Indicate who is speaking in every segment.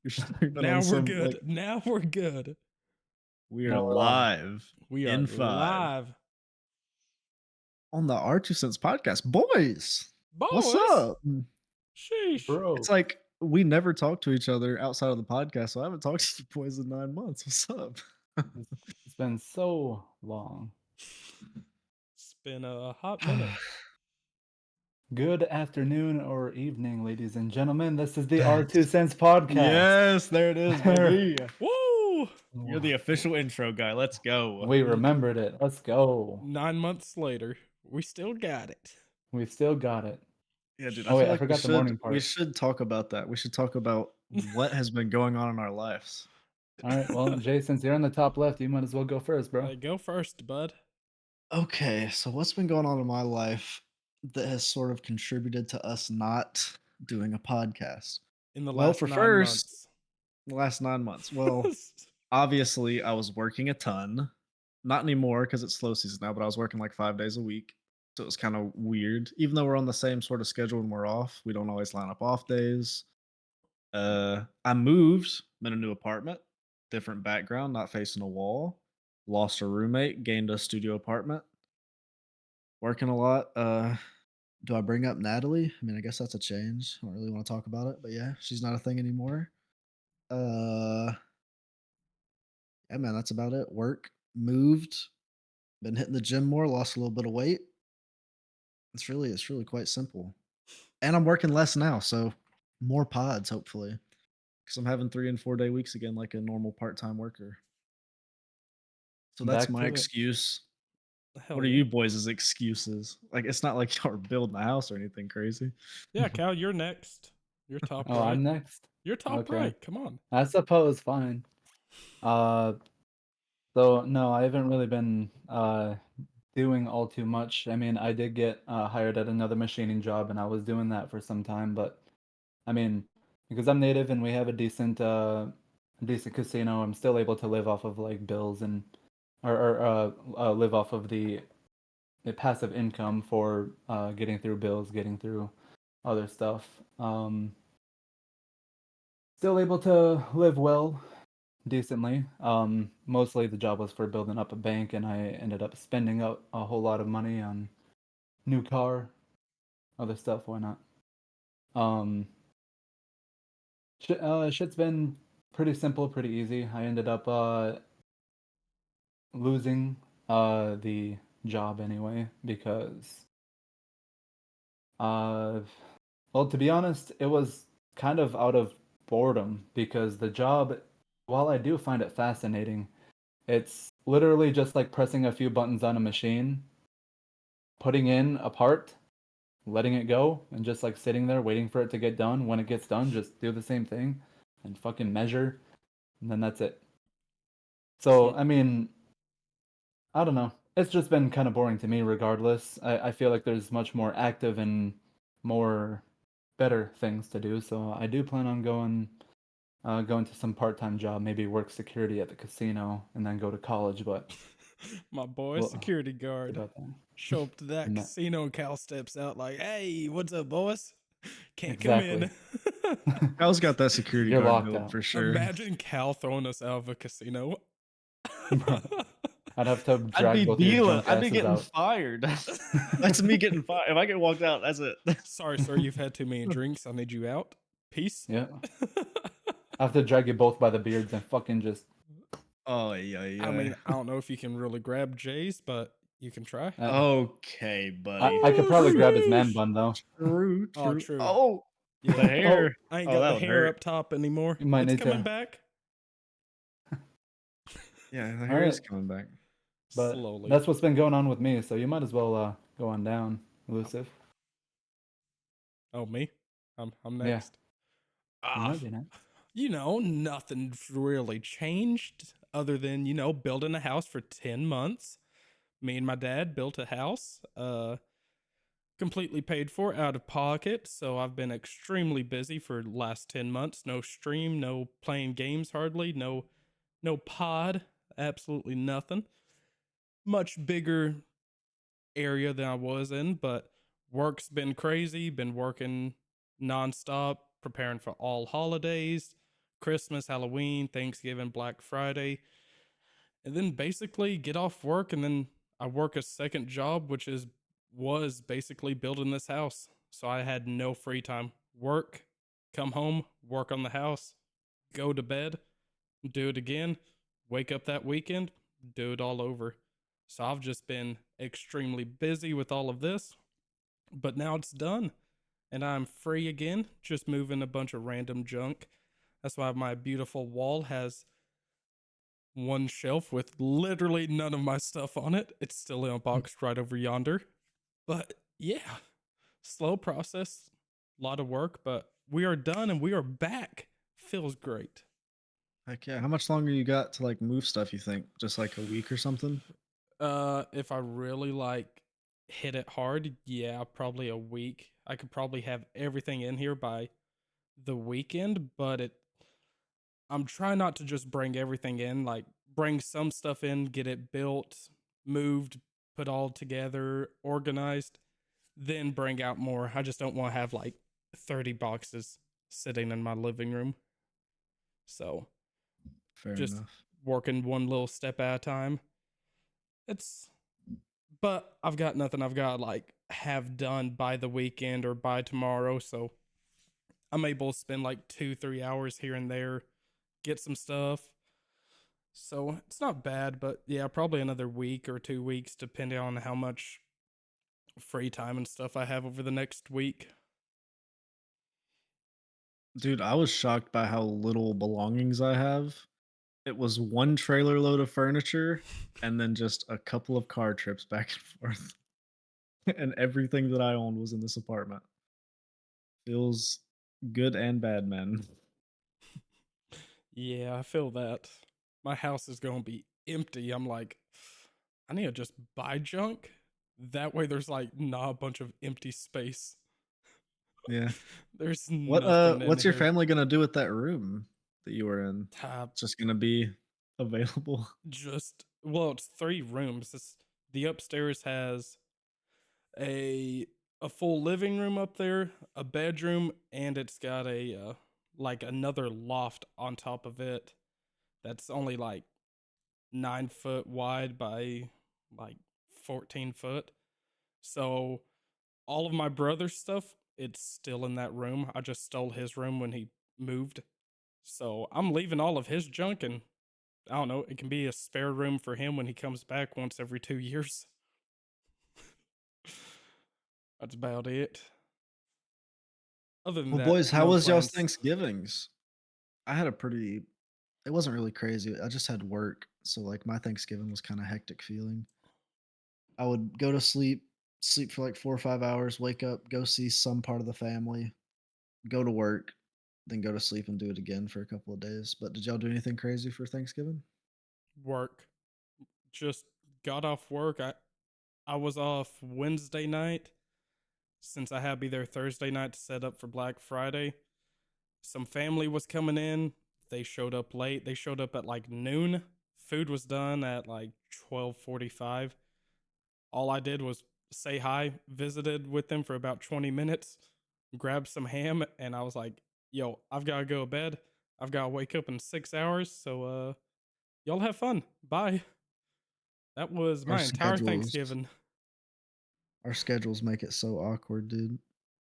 Speaker 1: You're starting
Speaker 2: Now
Speaker 1: on
Speaker 2: we're
Speaker 1: some
Speaker 2: good.
Speaker 1: like
Speaker 2: Now we're good.
Speaker 1: we are
Speaker 3: Now we're live.
Speaker 1: live
Speaker 2: We are
Speaker 1: in 5
Speaker 2: live.
Speaker 1: on the R2Cents podcast. Boys, what's
Speaker 2: Boys.
Speaker 1: up?
Speaker 2: Sheesh.
Speaker 3: Bro.
Speaker 1: It's like we never talk to each other outside of the podcast, so I haven't talked to you boys in 9 months. What's up?
Speaker 3: It's been so long.
Speaker 2: It's been a hot minute.
Speaker 3: Good afternoon or evening, ladies and gentlemen. This is the R2Cents podcast.
Speaker 1: Yes, there it is, baby.
Speaker 2: Woo!
Speaker 1: You're the official intro guy. Let's go.
Speaker 3: We remembered it. Let's go.
Speaker 2: 9 months later, we still got it.
Speaker 3: We still got it.
Speaker 1: Yeah, dude.
Speaker 3: Oh,
Speaker 1: I
Speaker 3: wait,
Speaker 1: feel
Speaker 3: I
Speaker 1: like
Speaker 3: forgot the morning
Speaker 1: we
Speaker 3: part.
Speaker 1: should talk about that. We should talk about what has been going on in our lives.
Speaker 3: All right, well, Jay, since you're on the top left, you might as well go first, bro.
Speaker 2: Go first, bud.
Speaker 1: Okay, so what's been going on in my life that has sort of contributed to us not doing a podcast?
Speaker 2: In the
Speaker 1: Well,
Speaker 2: last
Speaker 1: for
Speaker 2: 9
Speaker 1: first,
Speaker 2: months.
Speaker 1: the last 9 months. Well, obviously, I was working a ton. Not anymore because it's slow season now, but I was working like 5 days a week. So it was kind of weird. Even though we're on the same sort of schedule when we're off, we don't always line up off days. I moved, I'm in a new apartment, different background, not facing a wall. Lost a roommate, gained a studio apartment. Working a lot. Do I bring up Natalie? I mean, I guess that's a change. I don't really want to talk about it, but yeah, she's not a thing anymore. Uh, yeah, man, that's about it. Work, moved, been hitting the gym more, lost a little bit of weight. It's really quite simple. And I'm working less now, so more pods hopefully, because I'm having 3 and 4 day weeks again, like a normal part-time worker. So that's
Speaker 3: Back
Speaker 1: my
Speaker 3: to it.
Speaker 1: excuse.
Speaker 2: Hell
Speaker 1: What are
Speaker 2: yeah.
Speaker 1: you boys' excuses? Like, it's not like y'all are building a house or anything crazy.
Speaker 2: Yeah, Cal, you're next. You're top
Speaker 3: Oh,
Speaker 2: right.
Speaker 3: I'm next?
Speaker 2: You're top
Speaker 3: Okay.
Speaker 2: right. Come on.
Speaker 3: I suppose, fine. So, no, I haven't really been doing all too much. I mean, I did get hired at another machining job, and I was doing that for some time. But I mean, because I'm native and we have a decent casino, I'm still able to live off of like bills and or live off of the passive income for getting through bills, getting through other stuff. Still able to live well, decently. Mostly the job was for building up a bank, and I ended up spending a whole lot of money on new car, other stuff. Why not? Um, shit's been pretty simple, pretty easy. I ended up losing the job anyway because well, to be honest, it was kind of out of boredom because the job, while I do find it fascinating, it's literally just like pressing a few buttons on a machine, putting in a part, letting it go, and just like sitting there waiting for it to get done. When it gets done, just do the same thing and fucking measure, and then that's it. So, I mean, I don't know. It's just been kind of boring to me regardless. I feel like there's much more active and more better things to do. So I do plan on going to some part-time job, maybe work security at the casino and then go to college, but
Speaker 2: My boy,
Speaker 3: well,
Speaker 2: security guard.
Speaker 3: about that.
Speaker 2: Show up to that
Speaker 3: And
Speaker 2: casino and Cal steps out like, hey, what's up, boys? Can't come
Speaker 3: exactly.
Speaker 2: in.
Speaker 1: Cal's got that security
Speaker 3: You're
Speaker 1: guard
Speaker 3: locked
Speaker 1: build
Speaker 3: out.
Speaker 1: for sure.
Speaker 2: Imagine Cal throwing us out of a casino.
Speaker 3: Bro, I'd have to
Speaker 1: I'd
Speaker 3: drag
Speaker 1: be
Speaker 3: both of your
Speaker 1: dealing.
Speaker 3: drunk
Speaker 1: I'd be
Speaker 3: asses
Speaker 1: getting
Speaker 3: out.
Speaker 1: fired. That's me getting fired. If I get walked out, that's it.
Speaker 2: Sorry, sir, you've had too many drinks. I need you out. Peace.
Speaker 3: Yeah. I have to drag you both by the beards and fucking just
Speaker 1: Oh yeah, yeah.
Speaker 2: I mean, I don't know if you can really grab Jay's, but you can try.
Speaker 1: Okay, buddy.
Speaker 3: I could probably grab his man
Speaker 2: Sheesh.
Speaker 3: bun though.
Speaker 1: True,
Speaker 2: Oh,
Speaker 1: true.
Speaker 2: true.
Speaker 1: Oh,
Speaker 2: Yeah.
Speaker 1: the hair.
Speaker 2: I ain't
Speaker 1: Oh,
Speaker 2: got
Speaker 1: that
Speaker 2: the
Speaker 1: would
Speaker 2: hair
Speaker 1: hurt.
Speaker 2: up top anymore.
Speaker 3: You might
Speaker 2: It's
Speaker 3: need
Speaker 2: coming
Speaker 3: to.
Speaker 2: back
Speaker 1: Yeah, the
Speaker 3: All
Speaker 1: hair is
Speaker 3: right,
Speaker 1: coming back.
Speaker 3: but
Speaker 2: slowly.
Speaker 3: that's what's been going on with me. So you might as well go on down, elusive.
Speaker 2: Oh, me? I'm
Speaker 3: Yeah,
Speaker 2: next.
Speaker 3: you
Speaker 2: Ah,
Speaker 3: might be next.
Speaker 2: nothing's really changed other than, building a house for 10 months. Me and my dad built a house, completely paid for out of pocket. So I've been extremely busy for the last 10 months. No stream, no playing games hardly, no pod, absolutely nothing. Much bigger area than I was in, but work's been crazy, been working nonstop, preparing for all holidays, Christmas, Halloween, Thanksgiving, Black Friday, and then basically get off work, and then I work a second job, which was basically building this house. So I had no free time. Work, come home, work on the house, go to bed, do it again, wake up that weekend, do it all over. So I've just been extremely busy with all of this, but now it's done and I'm free again, just moving a bunch of random junk. That's why my beautiful wall has one shelf with literally none of my stuff on it. It's still in a box right over yonder. But yeah, slow process, a lot of work, but we are done and we are back. Feels great.
Speaker 1: Heck yeah. How much longer you got to like move stuff, you think? Just like a week or something?
Speaker 2: If I really like hit it hard, yeah, probably a week. I could probably have everything in here by the weekend, but I'm trying not to just bring everything in, like bring some stuff in, get it built, moved, put all together, organized, then bring out more. I just don't want to have like 30 boxes sitting in my living room. So,
Speaker 1: Fair
Speaker 2: just
Speaker 1: enough.
Speaker 2: working one little step at a time. It's but I've got nothing I've got to like have done by the weekend or by tomorrow, so I'm able to spend like 2-3 hours here and there, get some stuff. So it's not bad, but yeah, probably another week or 2 weeks, depending on how much free time and stuff I have over the next week.
Speaker 1: Dude, I was shocked by how little belongings I have. It was one trailer load of furniture and then just a couple of car trips back and forth. And everything that I owned was in this apartment. Feels good and bad, man.
Speaker 2: Yeah, I feel that. My house is going to be empty. I'm like, I need to just buy junk. That way there's like not a bunch of empty space.
Speaker 1: Yeah.
Speaker 2: There's nothing in
Speaker 1: What's your
Speaker 2: here.
Speaker 1: family gonna do with that room that you were in?
Speaker 2: Uh,
Speaker 1: It's just gonna be available.
Speaker 2: just well, it's 3 rooms. The upstairs has a a full living room up there, a bedroom, and it's got a like another loft on top of it. That's only like 9 foot wide by like 14 foot. So all of my brother's stuff, it's still in that room. I just stole his room when he moved. So I'm leaving all of his junk, and I don't know, it can be a spare room for him when he comes back once every 2 years. That's about it. Other than
Speaker 1: Well,
Speaker 2: that,
Speaker 1: boys, how
Speaker 2: no
Speaker 1: was y'all's
Speaker 2: plans.
Speaker 1: Thanksgivings? I had a pretty it wasn't really crazy. I just had work, so like my Thanksgiving was kind of hectic feeling. I would go to sleep, sleep for like 4 or 5 hours, wake up, go see some part of the family, go to work, then go to sleep and do it again for a couple of days. But did y'all do anything crazy for Thanksgiving?
Speaker 2: Work. Just got off work. I was off Wednesday night since I had to be there Thursday night to set up for Black Friday. Some family was coming in. They showed up late. They showed up at like noon. Food was done at like 12:45. All I did was say hi, visited with them for about 20 minutes, grabbed some ham, and I was like, "Yo, I've got to go to bed. I've got to wake up in 6 hours, so y'all have fun. Bye." That was
Speaker 1: Our
Speaker 2: my entire
Speaker 1: schedules
Speaker 2: Thanksgiving.
Speaker 1: our schedules make it so awkward, dude.
Speaker 2: It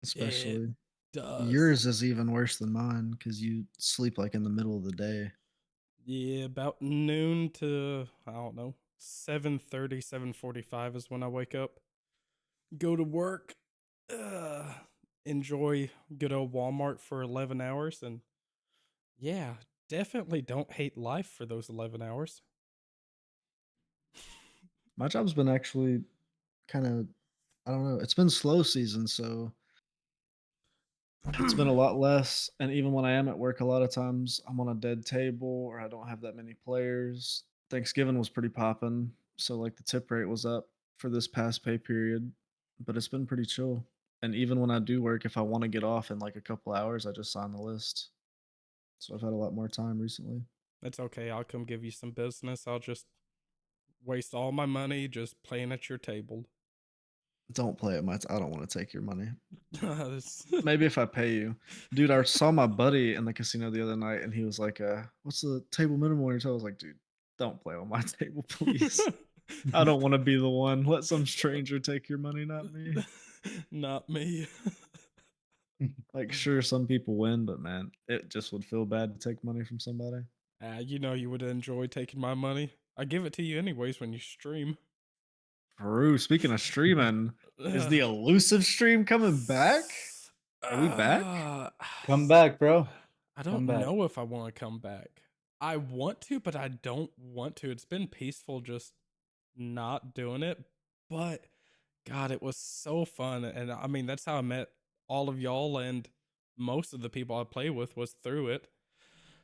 Speaker 1: Especially
Speaker 2: does.
Speaker 1: yours is even worse than mine because you sleep like in the middle of the day.
Speaker 2: Yeah, about noon to I don't know, 7:30, 7:45 is when I wake up. Go to work. Uh, enjoy good old Walmart for 11 hours and yeah, definitely don't hate life for those 11 hours.
Speaker 1: My job's been actually kind of, I don't know, it's been slow season, so it's been a lot less. And even when I am at work, a lot of times I'm on a dead table or I don't have that many players. Thanksgiving was pretty popping, so like the tip rate was up for this past pay period, but it's been pretty chill. And even when I do work, if I want to get off in like a couple hours, I just sign the list. So I've had a lot more time recently.
Speaker 2: It's okay. I'll come give you some business. I'll just waste all my money just playing at your table.
Speaker 1: Don't play at my I don't wanna take your money.
Speaker 2: This-
Speaker 1: Maybe if I pay you. Dude, I saw my buddy in the casino the other night, and he was like, "What's the table minimum on your table?" I was like, "Dude, don't play on my table, please. I don't wanna be the one. Let some stranger take your money, not me."
Speaker 2: Not me.
Speaker 1: Like, sure, some people win, but man, it just would feel bad to take money from somebody.
Speaker 2: You know you would enjoy taking my money. I give it to you anyways when you stream.
Speaker 1: Peru, speaking of streaming, is the
Speaker 2: Ugh.
Speaker 1: elusive stream coming back? Are we back?
Speaker 2: Uh,
Speaker 3: Come back, bro.
Speaker 2: I don't
Speaker 3: Come back.
Speaker 2: know if I want to come back. I want to, but I don't want to. It's been peaceful just not doing it. But God, it was so fun. And I mean, that's how I met all of y'all, and most of the people I play with was through it.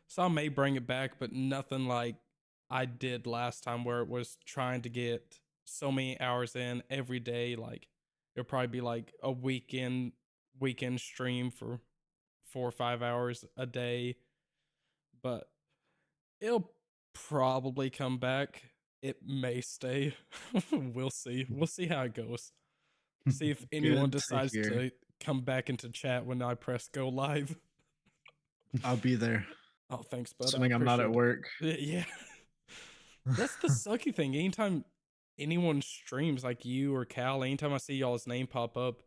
Speaker 2: So I may bring it back, but nothing like I did last time where it was trying to get so many hours in every day. Like it'll probably be like a weekend stream for 4 or 5 hours a day. But it'll probably come back. It may stay. We'll see. We'll see how it goes. See if anyone
Speaker 1: Good to
Speaker 2: decides
Speaker 1: hear.
Speaker 2: to come back into chat when I press go live.
Speaker 1: I'll be there,
Speaker 2: Oh, thanks, bud. I
Speaker 1: assuming I'm not at
Speaker 2: appreciate
Speaker 1: work.
Speaker 2: it. Yeah. That's the sucky thing. Anytime anyone streams like you or Cal, anytime I see y'all's name pop up,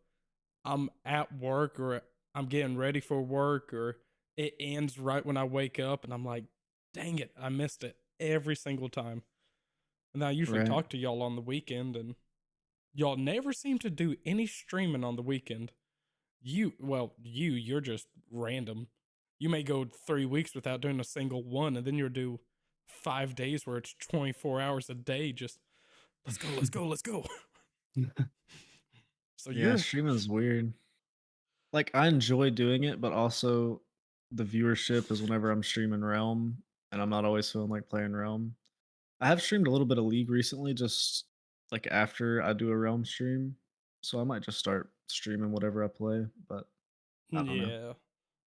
Speaker 2: I'm at work or I'm getting ready for work or it ends right when I wake up and I'm like, dang it, I missed it every single time. And I usually
Speaker 1: Right.
Speaker 2: talk to y'all on the weekend and y'all never seem to do any streaming on the weekend. You're just random. You may go 3 weeks without doing a single one, and then you'll do 5 days where it's 24 hours a day. Just let's go, let's go, let's go. So
Speaker 1: Yeah,
Speaker 2: you're
Speaker 1: streaming's weird. Like, I enjoy doing it, but also the viewership is whenever I'm streaming Realm, and I'm not always feeling like playing Realm. I have streamed a little bit of League recently, just like after I do a Realm stream, so I might just start streaming whatever I play, but I don't know.
Speaker 2: yeah.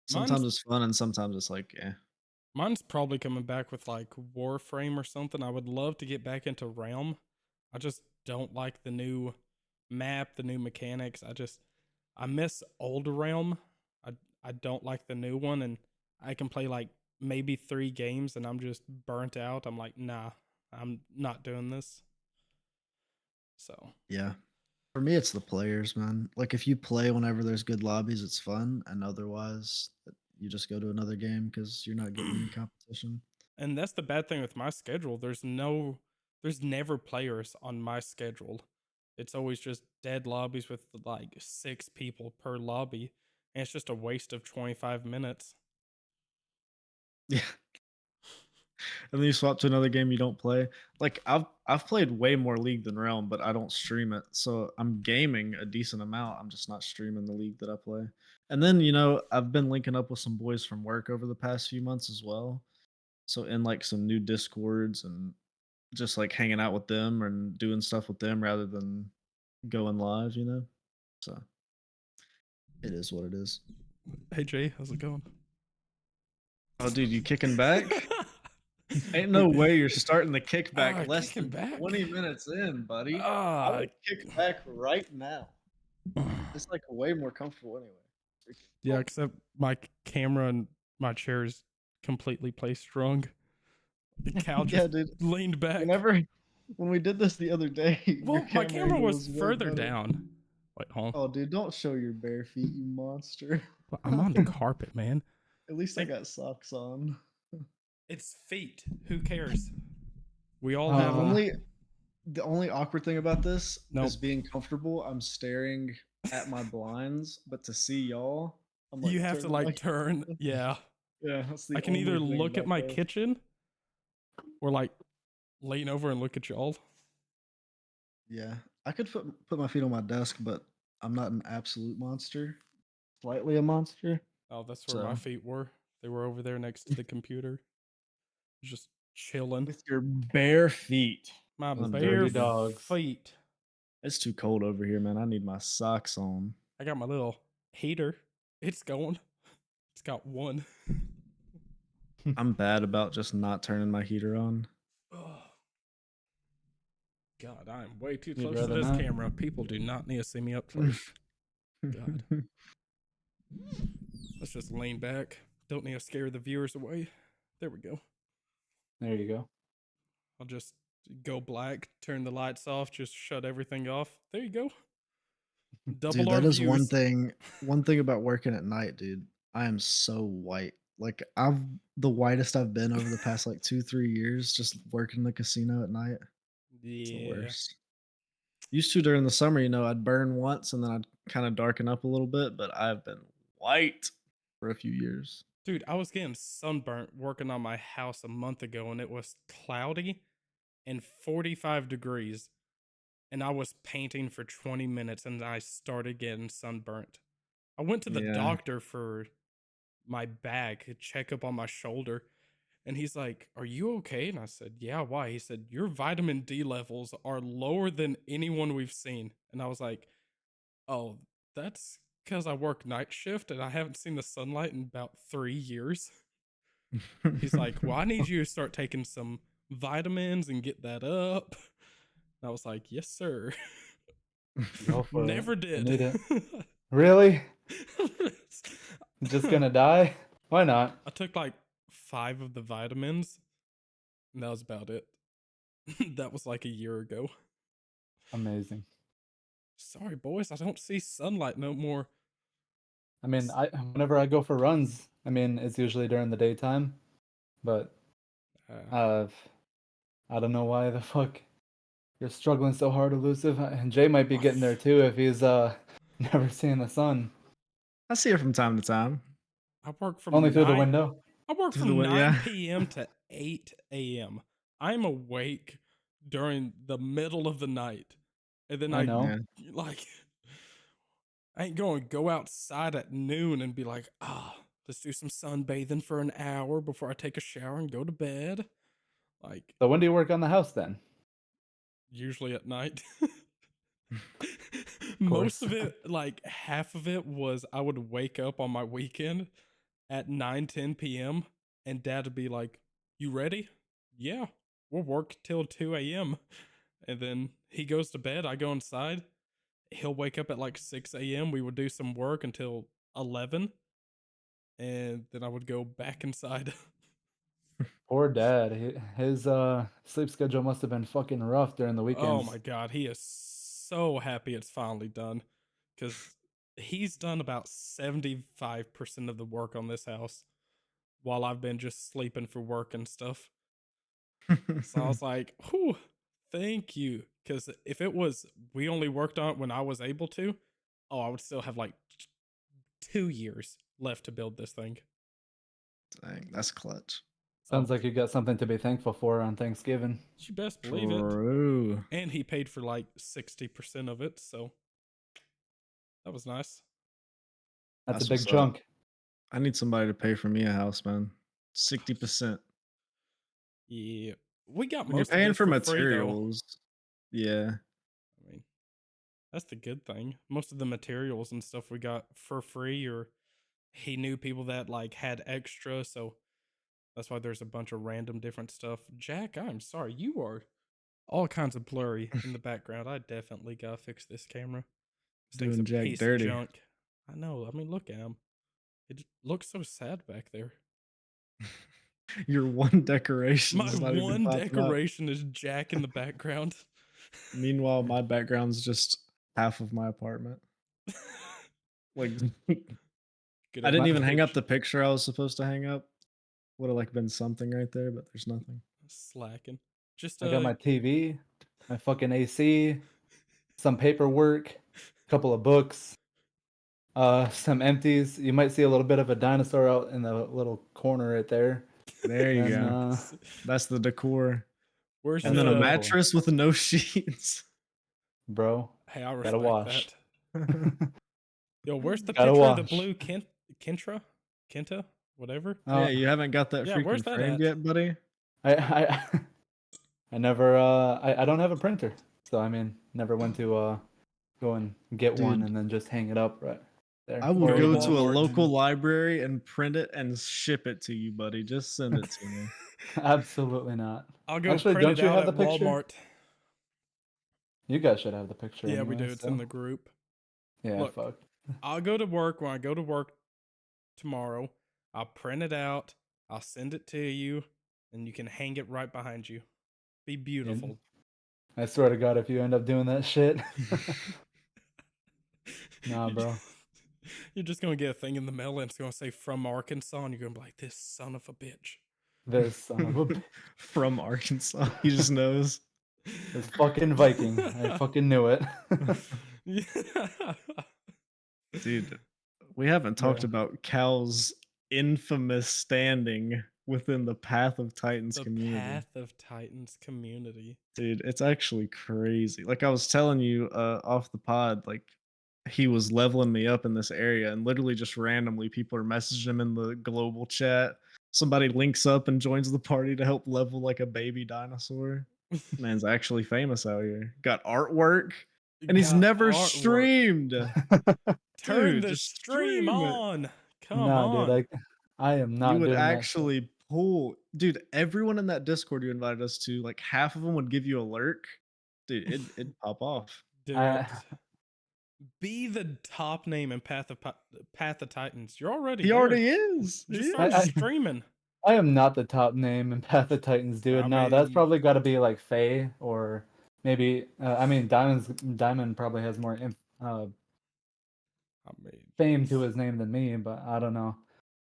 Speaker 1: Sometimes
Speaker 2: Mine's
Speaker 1: it's fun and sometimes it's like, eh.
Speaker 2: mine's probably coming back with like Warframe or something. I would love to get back into Realm. I just don't like the new map, the new mechanics. I miss old Realm. I I don't like the new one, and I can play like maybe 3 games, and I'm just burnt out. I'm like, nah, I'm not doing this. So
Speaker 1: Yeah. For me, it's the players, man. Like, if you play whenever there's good lobbies, it's fun, and otherwise, you just go to another game because you're not getting any competition.
Speaker 2: and that's the bad thing with my schedule. There's never players on my schedule. It's always just dead lobbies with like 6 people per lobby, and it's just a waste of 25 minutes.
Speaker 1: Yeah. And then you swap to another game you don't play. Like, I've played way more League than Realm, but I don't stream it. So I'm gaming a decent amount. I'm just not streaming the League that I play. And then, I've been linking up with some boys from work over the past few months as well. So in like some new Discords and just like hanging out with them and doing stuff with them rather than going live. So it is what it is.
Speaker 2: Hey Jay, how's it going?
Speaker 1: Oh, dude, you kicking back? Ain't no way you're starting the kickback less
Speaker 2: Kicking
Speaker 1: than
Speaker 2: back.
Speaker 1: 20 minutes in, buddy. I
Speaker 2: Ah,
Speaker 1: would kick back right now. It's like way more comfortable anyway.
Speaker 2: yeah.
Speaker 1: Oh,
Speaker 2: Except my camera and my chair is completely placed wrong. The cow
Speaker 1: yeah,
Speaker 2: just
Speaker 1: dude.
Speaker 2: leaned back.
Speaker 1: Whenever when we did this the other day, your
Speaker 2: Well, my
Speaker 1: camera
Speaker 2: camera
Speaker 1: angle
Speaker 2: was
Speaker 1: was way
Speaker 2: further
Speaker 1: better.
Speaker 2: down. Wait, hold on.
Speaker 1: Oh, dude, don't show your bare feet, you monster.
Speaker 2: Well, I'm on the carpet, man.
Speaker 1: At least I
Speaker 2: Like,
Speaker 1: got socks on.
Speaker 2: it's feet. Who cares? We all
Speaker 1: The
Speaker 2: have them.
Speaker 1: only the only awkward thing about this
Speaker 2: Nope.
Speaker 1: is being comfortable. I'm staring at my blinds, but to see y'all, I'm
Speaker 2: You
Speaker 1: like
Speaker 2: have to
Speaker 1: turning my
Speaker 2: like turn. Yeah.
Speaker 1: yeah, that's
Speaker 2: I
Speaker 1: the
Speaker 2: can either
Speaker 1: only thing
Speaker 2: look at
Speaker 1: about
Speaker 2: my
Speaker 1: this.
Speaker 2: kitchen or like lean over and look at y'all.
Speaker 1: Yeah, I could put my feet on my desk, but I'm not an absolute monster. Slightly a monster.
Speaker 2: Oh, that's where my
Speaker 1: So
Speaker 2: feet were. They were over there next to the computer, just chilling.
Speaker 1: with your bare feet
Speaker 2: My
Speaker 1: on
Speaker 2: bare
Speaker 3: Dirty
Speaker 1: the
Speaker 3: dogs.
Speaker 2: feet.
Speaker 1: It's too cold over here, man. I need my socks on.
Speaker 2: I got my little heater. It's going. It's got one.
Speaker 1: I'm bad about just not turning my heater on.
Speaker 2: Ugh. God, I am way too
Speaker 3: You'd
Speaker 2: close to
Speaker 3: rather
Speaker 2: this
Speaker 3: not?
Speaker 2: camera. People do not need to see me up close. God. Let's just lean back. Don't need to scare the viewers away. There we go.
Speaker 3: There you go.
Speaker 2: I'll just go black, turn the lights off, just shut everything off. There you go.
Speaker 1: Dude,
Speaker 2: Double our
Speaker 1: that is
Speaker 2: views.
Speaker 1: one thing about working at night, dude. I am so white. Like I've the whitest I've been over the past like 2, 3 years just working the casino at night. It's the
Speaker 2: Yeah.
Speaker 1: worst. Used to during the summer, I'd burn once and then I'd kind of darken up a little bit, but I've been white for a few years.
Speaker 2: Dude, I was getting sunburnt working on my house a month ago and it was cloudy and 45 degrees. And I was painting for 20 minutes and I started getting sunburnt. I went to the
Speaker 1: Yeah.
Speaker 2: doctor for my back, a checkup on my shoulder, and he's like, "Are you okay?" And I said, "Yeah, why?" He said, "Your vitamin D levels are lower than anyone we've seen." And I was like, "Oh, that's because I work night shift and I haven't seen the sunlight in about 3 years." He's like, "Well, I need you to start taking some vitamins and get that up." And I was like, "Yes, sir."
Speaker 3: Go for it.
Speaker 2: Never
Speaker 3: You
Speaker 2: did.
Speaker 3: need it. Really? Just gonna die? Why not?
Speaker 2: I took like 5 of the vitamins, and that was about it. That was like a year ago.
Speaker 3: Amazing.
Speaker 2: Sorry, boys, I don't see sunlight no more.
Speaker 3: I mean, whenever I go for runs, I mean, it's usually during the daytime, but
Speaker 2: Uh,
Speaker 3: uh, I don't know why the fuck you're struggling so hard, elusive. And Jay might be getting there too if he's never seen the sun.
Speaker 1: I see it from time to time.
Speaker 2: I work
Speaker 3: Only
Speaker 2: from
Speaker 3: through the
Speaker 2: 9
Speaker 3: window.
Speaker 2: I work
Speaker 1: Through the
Speaker 2: from
Speaker 1: way,
Speaker 2: 9
Speaker 1: yeah.
Speaker 2: p.m. to 8 a.m. I'm awake during the middle of the night. And then
Speaker 3: I
Speaker 2: I
Speaker 3: know.
Speaker 1: Yeah.
Speaker 2: like I ain't going to go outside at noon and be like, let's do some sunbathing for an hour before I take a shower and go to bed. Like,
Speaker 3: So when do you work on the house then?
Speaker 2: usually at night.
Speaker 3: Of
Speaker 2: Most
Speaker 3: course.
Speaker 2: of it, like half of it, was I would wake up on my weekend at 9, 10 p.m. and dad would be like, "You ready?" "Yeah, we'll work till 2 a.m." And then he goes to bed. I go inside. He'll wake up at like 6 a.m. We would do some work until 11. And then I would go back inside.
Speaker 3: Poor dad. His sleep schedule must have been fucking rough during the
Speaker 2: Oh my
Speaker 3: weekends.
Speaker 2: God. He is so happy it's finally done because he's done about 75% of the work on this house while I've been just sleeping for work and stuff. So I was like, whew, thank you. Because if it was, we only worked on it when I was able to, oh, I would still have like 2 years left to build this thing.
Speaker 1: Dang, that's clutch.
Speaker 2: Oh,
Speaker 3: Sounds like you got something to be thankful for on Thanksgiving.
Speaker 2: you best believe it.
Speaker 1: True.
Speaker 2: And he paid for like 60% of it. So that was nice.
Speaker 3: That's a
Speaker 1: That's
Speaker 3: big
Speaker 1: what's up.
Speaker 3: chunk.
Speaker 1: I need somebody to pay for me a house, man. 60%.
Speaker 2: Yeah. We got
Speaker 1: When you're
Speaker 2: most of
Speaker 1: paying
Speaker 2: it
Speaker 1: for
Speaker 2: for free, though.
Speaker 1: materials, yeah.
Speaker 2: I mean, that's the good thing. Most of the materials and stuff we got for free, or he knew people that like had extra. So that's why there's a bunch of random different stuff. Jack, I'm sorry. You are all kinds of blurry in the background. I definitely gotta fix this camera. This thing's a
Speaker 1: Doing Jack
Speaker 2: piece of
Speaker 1: dirty.
Speaker 2: junk. I know. I mean, look at him. It looks so sad back there.
Speaker 1: Your one decoration
Speaker 2: My
Speaker 1: is not even
Speaker 2: one
Speaker 1: popping up.
Speaker 2: decoration is Jack in the background.
Speaker 1: Meanwhile, my background's just half of my apartment. Like,
Speaker 2: Good
Speaker 1: I didn't even hang up
Speaker 2: editing.
Speaker 1: the picture I was supposed to hang up. Would have like been something right there, but there's nothing.
Speaker 2: Slacking. Just
Speaker 3: I got my TV, my fucking AC, some paperwork, a couple of books, some empties. You might see a little bit of a dinosaur out in the little corner right there.
Speaker 1: There you
Speaker 3: And
Speaker 1: go. That's the decor.
Speaker 2: where's
Speaker 1: And
Speaker 3: that's
Speaker 1: then a
Speaker 3: the
Speaker 2: the
Speaker 3: decor,
Speaker 1: mattress with no sheets.
Speaker 3: bro.
Speaker 2: Hey, I
Speaker 3: Gotta
Speaker 2: respect
Speaker 3: wash.
Speaker 2: that. Yo, where's the
Speaker 3: Gotta
Speaker 2: picture of the
Speaker 3: wash.
Speaker 2: blue Kentra? Kenta? Whatever?
Speaker 1: Yeah,
Speaker 3: Uh,
Speaker 1: you haven't got that
Speaker 2: Yeah, where's
Speaker 1: freaking
Speaker 2: that
Speaker 1: framed
Speaker 2: at?
Speaker 1: yet, buddy?
Speaker 3: I I never I don't have a printer, so I mean never went to go and get one
Speaker 1: Dude,
Speaker 3: and then just hang it up right there,
Speaker 1: I will
Speaker 2: Go to
Speaker 3: or
Speaker 1: go
Speaker 3: even
Speaker 1: to a
Speaker 2: Walmart.
Speaker 1: local library and print it and ship it to you, buddy. Just send it to me.
Speaker 3: absolutely not.
Speaker 2: I'll go
Speaker 3: Actually,
Speaker 2: print
Speaker 3: don't
Speaker 2: it
Speaker 3: you
Speaker 2: out
Speaker 3: have
Speaker 2: at
Speaker 3: the picture?
Speaker 2: Walmart.
Speaker 3: You guys should have the picture
Speaker 2: Yeah, we do.
Speaker 3: anyway.
Speaker 2: It's in
Speaker 3: So
Speaker 2: the group.
Speaker 3: yeah,
Speaker 2: Look,
Speaker 3: fuck.
Speaker 2: I'll go to work when I go to work tomorrow. I'll print it out. I'll send it to you, and you can hang it right behind you. Be
Speaker 3: And
Speaker 2: beautiful.
Speaker 3: I swear to God, if you end up doing that shit, nah,
Speaker 2: You
Speaker 3: bro.
Speaker 2: You're just gonna get a thing in the mail and it's gonna say from Arkansas, and you're gonna be like, "This son of a bitch."
Speaker 3: This son of a bitch.
Speaker 1: From Arkansas. He just knows.
Speaker 3: This fucking Viking. I fucking knew it.
Speaker 2: Yeah.
Speaker 1: Dude, we haven't talked
Speaker 3: Bro.
Speaker 1: about Cal's infamous standing within the Path of Titans
Speaker 2: The
Speaker 1: community.
Speaker 2: Path of Titans community.
Speaker 1: Dude, it's actually crazy. Like I was telling you off the pod, like he was leveling me up in this area and literally just randomly people are messaging him in the global chat. Somebody links up and joins the party to help level like a baby dinosaur. Man's actually famous out here. Got artwork and he's
Speaker 2: Got
Speaker 1: never
Speaker 2: artwork.
Speaker 1: streamed.
Speaker 2: Turn
Speaker 1: Dude,
Speaker 2: the
Speaker 1: just
Speaker 2: stream
Speaker 1: stream it.
Speaker 2: on. Come
Speaker 3: Nah, dude.
Speaker 2: on.
Speaker 3: I am
Speaker 1: You
Speaker 3: not
Speaker 1: would
Speaker 3: doing that shit.
Speaker 1: actually pull dude, everyone in that Discord you invited us to, like half of them would give you a lurk. Dude, it'd pop off.
Speaker 2: Do
Speaker 3: I
Speaker 2: it. Be the top name in Path of Titans. You're already
Speaker 1: He
Speaker 2: there.
Speaker 1: already is. He
Speaker 2: Just start
Speaker 3: I
Speaker 1: is.
Speaker 2: streaming.
Speaker 3: I am not the top name in Path of Titans, dude.
Speaker 2: I
Speaker 3: No, that's
Speaker 2: mean,
Speaker 3: probably got to be like Faye or maybe. I mean, Diamond probably has more
Speaker 2: I mean,
Speaker 3: fame to his name than me, but I don't know.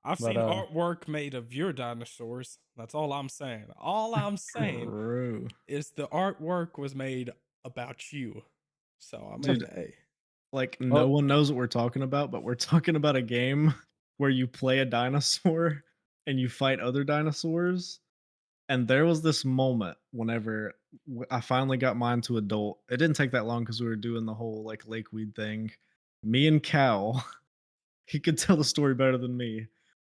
Speaker 2: I've
Speaker 3: But
Speaker 2: seen artwork made of your dinosaurs. That's all I'm saying. All I'm saying
Speaker 1: True.
Speaker 2: is the artwork was made about you. So I mean,
Speaker 1: Dude,
Speaker 2: hey,
Speaker 1: like no
Speaker 3: well,
Speaker 1: one knows what we're talking about, but we're talking about a game where you play a dinosaur and you fight other dinosaurs. And there was this moment whenever I finally got mine to adult. It didn't take that long because we were doing the whole like lakeweed thing. Me and Cal, he could tell the story better than me.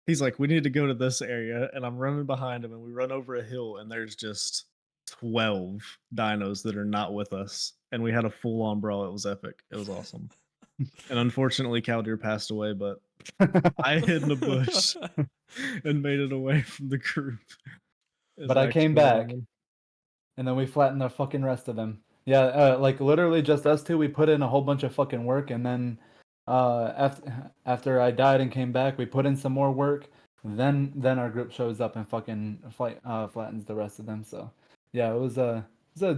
Speaker 1: He's like, "We need to go to this area," and I'm running behind him, and we run over a hill, and there's just 12 dinos that are not with us, and we had a full-on brawl. It was epic. It was awesome. And unfortunately, Caldeer passed away, but I hid in a bush and made it away from the group. It's
Speaker 3: but I came
Speaker 1: actually
Speaker 3: back.
Speaker 1: wild.
Speaker 3: And then we flattened the fucking rest of them. Yeah, like literally just us two. We put in a whole bunch of fucking work, and then after I died and came back, we put in some more work. Then our group shows up and fucking flattens the rest of them. So yeah, it was a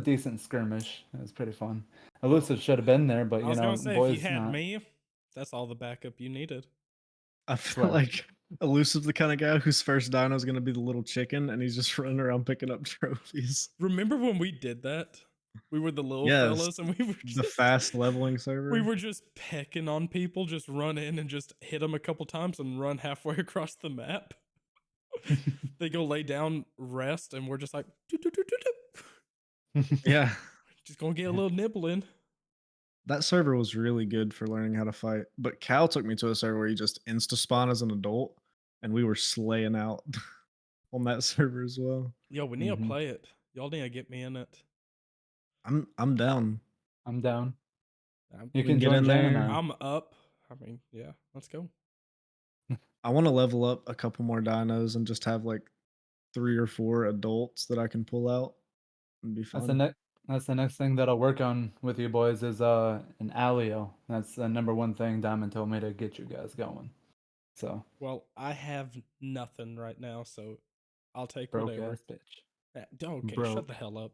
Speaker 3: decent skirmish. It was pretty fun.
Speaker 2: well,
Speaker 3: Elusive should have been there, but
Speaker 2: I
Speaker 3: you
Speaker 2: was
Speaker 3: know,
Speaker 2: gonna say if you
Speaker 3: boys
Speaker 2: had
Speaker 3: not.
Speaker 2: me, that's all the backup you needed.
Speaker 1: I feel
Speaker 3: Swear.
Speaker 1: like Elusive the kind of guy whose first dino is going to be the little chicken, and he's just running around picking up trophies.
Speaker 2: Remember when we did that? We were the little
Speaker 1: Yes,
Speaker 2: fellas, and we were
Speaker 1: the
Speaker 2: just
Speaker 1: fast leveling
Speaker 2: we
Speaker 1: server.
Speaker 2: were just pecking on people. Just run in and just hit them a couple times and run halfway across the map. They go lay down, rest, and we're just like, "Doo, doo, doo, doo, doo."
Speaker 1: Yeah,
Speaker 2: Just gonna get a little nibble in.
Speaker 1: that server was really good for learning how to fight. But Cal took me to a server where you just insta spawn as an adult, and we were slaying out on that server as well.
Speaker 2: Yo, we need to
Speaker 3: hmm
Speaker 2: play it. Y'all need to get me in it.
Speaker 1: I'm down.
Speaker 3: I'm down.
Speaker 2: I'm,
Speaker 3: You
Speaker 1: We can
Speaker 3: can
Speaker 1: get
Speaker 3: join
Speaker 1: in there.
Speaker 3: Gemini.
Speaker 2: I'm up. I mean, yeah, let's go.
Speaker 1: I want to level up a couple more dinos and just have like 3 or 4 adults that I can pull out and be
Speaker 3: That's the
Speaker 1: fun.
Speaker 3: next. That's the next thing that I'll work on with you boys is an Alio. That's the number one thing Diamond told me to get you guys going. So
Speaker 2: Well, I have nothing right now, so I'll take
Speaker 3: broke
Speaker 2: whatever.
Speaker 3: ass bitch.
Speaker 2: Okay, shut
Speaker 3: Broke.
Speaker 2: the hell up.